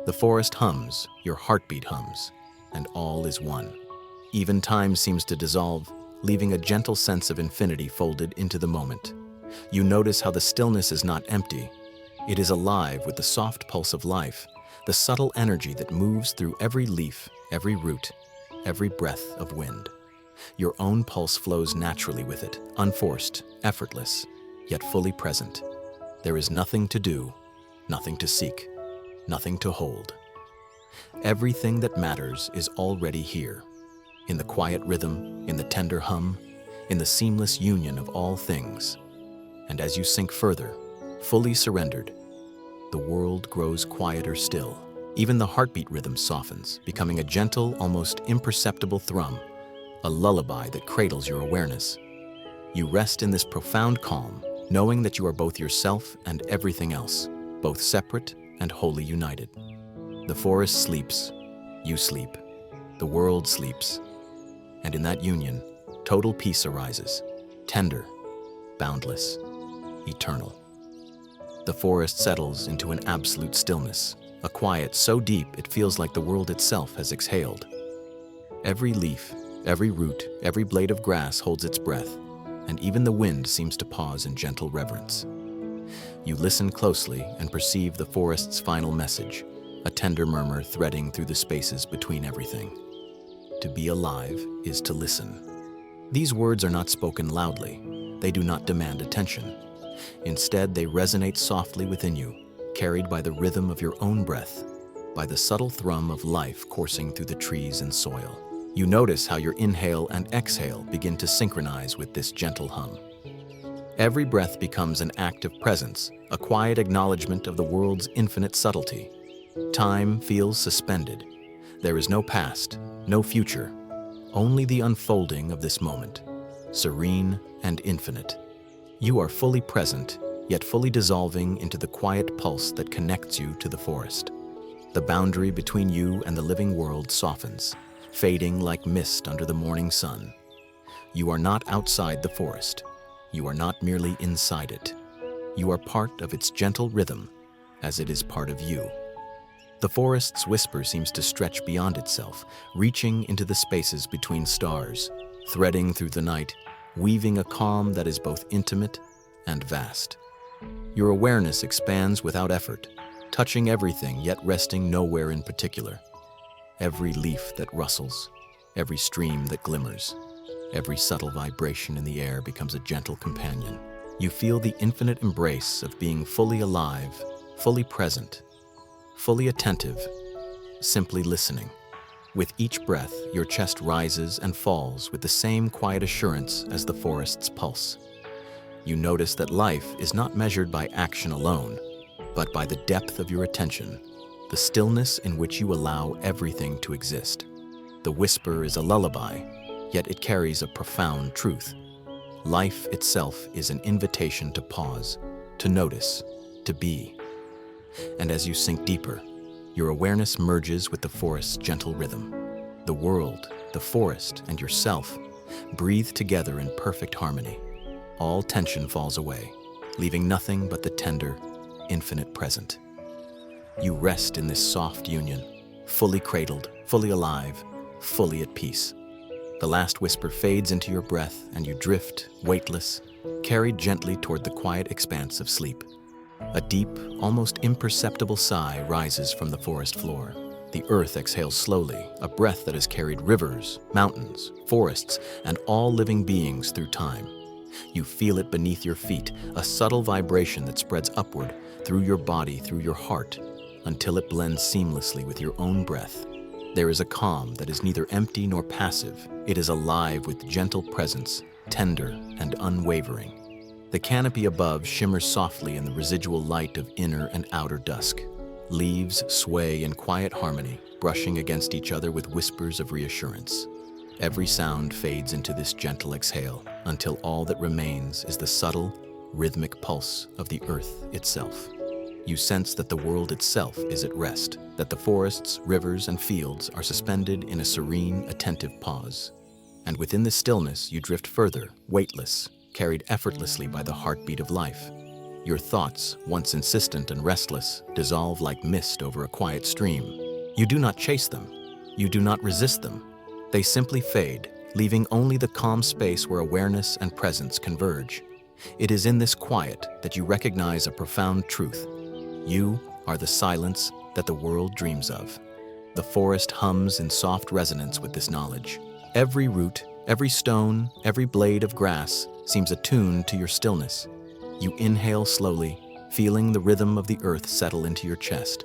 The forest hums, your heartbeat hums, and all is one. Even time seems to dissolve, leaving a gentle sense of infinity folded into the moment. You notice how the stillness is not empty. It is alive with the soft pulse of life, the subtle energy that moves through every leaf, every root, every breath of wind. Your own pulse flows naturally with it, unforced, effortless, yet fully present. There is nothing to do, nothing to seek, nothing to hold. Everything that matters is already here, in the quiet rhythm, in the tender hum, in the seamless union of all things. And as you sink further, fully surrendered, the world grows quieter still. Even the heartbeat rhythm softens, becoming a gentle, almost imperceptible thrum, a lullaby that cradles your awareness. You rest in this profound calm, knowing that you are both yourself and everything else, both separate and wholly united. The forest sleeps, you sleep, the world sleeps, and in that union, total peace arises, tender, boundless, eternal. The forest settles into an absolute stillness, a quiet so deep it feels like the world itself has exhaled. Every leaf, every root, every blade of grass holds its breath, and even the wind seems to pause in gentle reverence. You listen closely and perceive the forest's final message, a tender murmur threading through the spaces between everything. To be alive is to listen. These words are not spoken loudly. They do not demand attention. Instead, they resonate softly within you, carried by the rhythm of your own breath, by the subtle thrum of life coursing through the trees and soil. You notice how your inhale and exhale begin to synchronize with this gentle hum. Every breath becomes an act of presence, a quiet acknowledgement of the world's infinite subtlety. Time feels suspended. There is no past, no future, only the unfolding of this moment, serene and infinite. You are fully present, yet fully dissolving into the quiet pulse that connects you to the forest. The boundary between you and the living world softens, fading like mist under the morning sun. You are not outside the forest. You are not merely inside it. You are part of its gentle rhythm, as it is part of you. The forest's whisper seems to stretch beyond itself, reaching into the spaces between stars, threading through the night, weaving a calm that is both intimate and vast. Your awareness expands without effort, touching everything yet resting nowhere in particular. Every leaf that rustles, every stream that glimmers, every subtle vibration in the air becomes a gentle companion. You feel the infinite embrace of being fully alive, fully present, fully attentive, simply listening. With each breath, your chest rises and falls with the same quiet assurance as the forest's pulse. You notice that life is not measured by action alone, but by the depth of your attention, the stillness in which you allow everything to exist. The whisper is a lullaby, yet it carries a profound truth. Life itself is an invitation to pause, to notice, to be. And as you sink deeper, your awareness merges with the forest's gentle rhythm. The world, the forest, and yourself breathe together in perfect harmony. All tension falls away, leaving nothing but the tender, infinite present. You rest in this soft union, fully cradled, fully alive, fully at peace. The last whisper fades into your breath and you drift, weightless, carried gently toward the quiet expanse of sleep. A deep, almost imperceptible sigh rises from the forest floor. The earth exhales slowly, a breath that has carried rivers, mountains, forests, and all living beings through time. You feel it beneath your feet, a subtle vibration that spreads upward, through your body, through your heart, until it blends seamlessly with your own breath. There is a calm that is neither empty nor passive. It is alive with gentle presence, tender and unwavering. The canopy above shimmers softly in the residual light of inner and outer dusk. Leaves sway in quiet harmony, brushing against each other with whispers of reassurance. Every sound fades into this gentle exhale, until all that remains is the subtle, rhythmic pulse of the earth itself. You sense that the world itself is at rest, that the forests, rivers, and fields are suspended in a serene, attentive pause. And within the stillness, you drift further, weightless, carried effortlessly by the heartbeat of life. Your thoughts, once insistent and restless, dissolve like mist over a quiet stream. You do not chase them. You do not resist them. They simply fade, leaving only the calm space where awareness and presence converge. It is in this quiet that you recognize a profound truth. You are the silence that the world dreams of. The forest hums in soft resonance with this knowledge. Every root, every stone, every blade of grass seems attuned to your stillness. You inhale slowly, feeling the rhythm of the earth settle into your chest.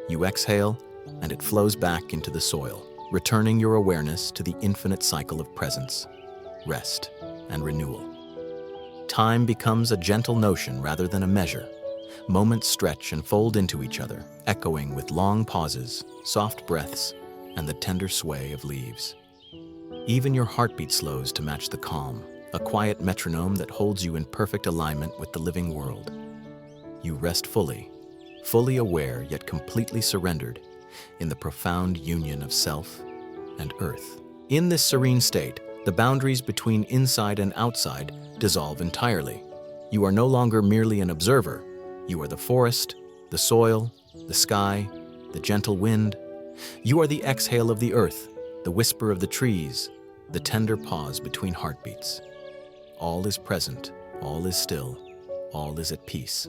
You exhale, and it flows back into the soil, returning your awareness to the infinite cycle of presence, rest, and renewal. Time becomes a gentle notion rather than a measure. Moments stretch and fold into each other, echoing with long pauses, soft breaths, and the tender sway of leaves. Even your heartbeat slows to match the calm, a quiet metronome that holds you in perfect alignment with the living world. You rest fully aware yet completely surrendered in the profound union of self and earth. In this serene state, the boundaries between inside and outside dissolve entirely. You are no longer merely an observer. You are the forest, the soil, the sky, the gentle wind. You are the exhale of the earth, the whisper of the trees, the tender pause between heartbeats. All is present, all is still, all is at peace.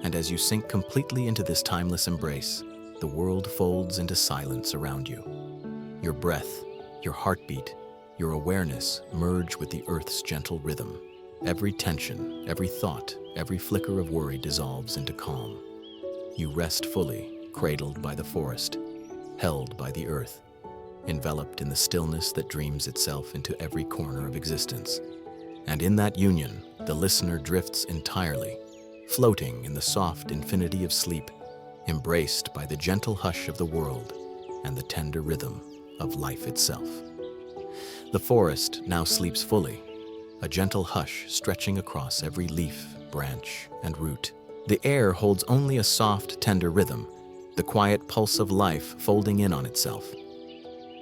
And as you sink completely into this timeless embrace, the world folds into silence around you. Your breath, your heartbeat, your awareness merge with the earth's gentle rhythm. Every tension, every thought, every flicker of worry dissolves into calm. You rest fully, cradled by the forest, held by the earth, enveloped in the stillness that dreams itself into every corner of existence. And in that union, the listener drifts entirely, floating in the soft infinity of sleep, embraced by the gentle hush of the world and the tender rhythm of life itself. The forest now sleeps fully, a gentle hush stretching across every leaf, branch, and root. The air holds only a soft, tender rhythm, the quiet pulse of life folding in on itself.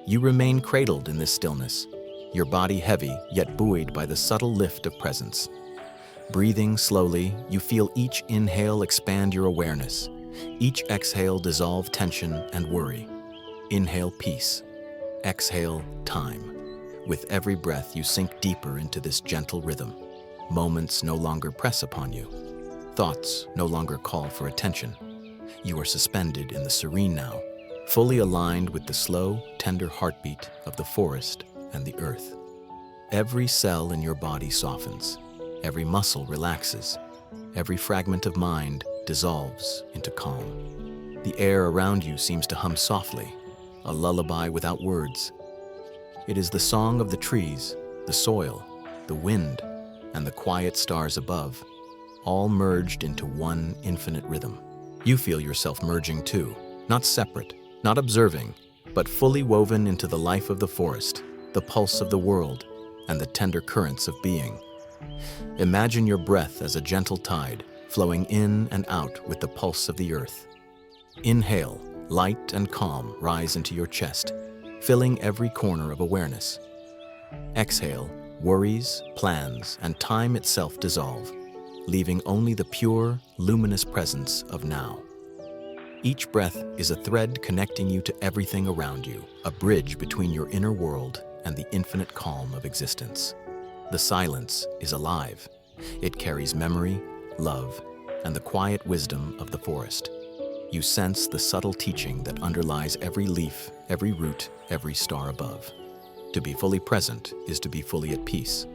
You remain cradled in this stillness, your body heavy yet buoyed by the subtle lift of presence. Breathing slowly, you feel each inhale expand your awareness, each exhale dissolve tension and worry. Inhale peace, exhale time. With every breath, you sink deeper into this gentle rhythm. Moments no longer press upon you. Thoughts no longer call for attention. You are suspended in the serene now, fully aligned with the slow, tender heartbeat of the forest and the earth. Every cell in your body softens. Every muscle relaxes. Every fragment of mind dissolves into calm. The air around you seems to hum softly, a lullaby without words. It is the song of the trees, the soil, the wind, and the quiet stars above, all merged into one infinite rhythm. You feel yourself merging too, not separate, not observing, but fully woven into the life of the forest, the pulse of the world, and the tender currents of being. Imagine your breath as a gentle tide, flowing in and out with the pulse of the earth. Inhale, light and calm rise into your chest, filling every corner of awareness. Exhale, worries, plans, and time itself dissolve, leaving only the pure, luminous presence of now. Each breath is a thread connecting you to everything around you, a bridge between your inner world and the infinite calm of existence. The silence is alive. It carries memory, love, and the quiet wisdom of the forest. You sense the subtle teaching that underlies every leaf, every root, every star above. To be fully present is to be fully at peace.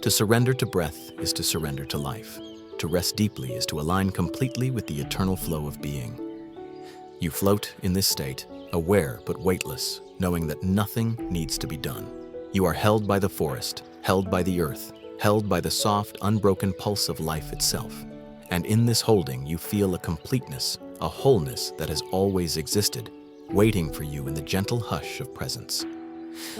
To surrender to breath is to surrender to life. To rest deeply is to align completely with the eternal flow of being. You float in this state, aware but weightless, knowing that nothing needs to be done. You are held by the forest, held by the earth, held by the soft, unbroken pulse of life itself. And in this holding, you feel a completeness, a wholeness that has always existed, waiting for you in the gentle hush of presence.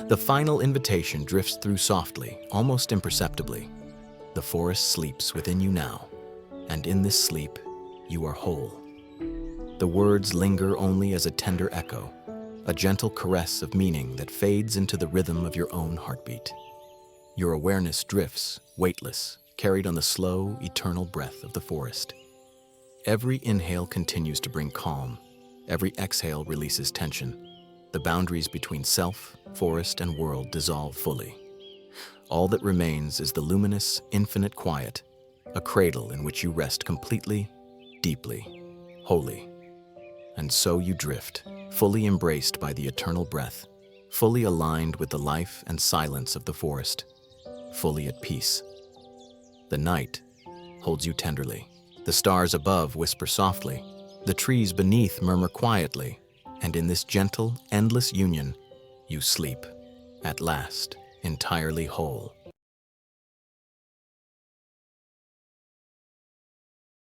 The final invitation drifts through softly, almost imperceptibly. The forest sleeps within you now, and in this sleep, you are whole. The words linger only as a tender echo, a gentle caress of meaning that fades into the rhythm of your own heartbeat. Your awareness drifts, weightless, carried on the slow, eternal breath of the forest. Every inhale continues to bring calm. Every exhale releases tension. The boundaries between self, forest, and world dissolve fully. All that remains is the luminous, infinite quiet, a cradle in which you rest completely, deeply, wholly. And so you drift, fully embraced by the eternal breath, fully aligned with the life and silence of the forest, fully at peace. The night holds you tenderly. The stars above whisper softly. The trees beneath murmur quietly. And in this gentle, endless union, you sleep, at last, entirely whole.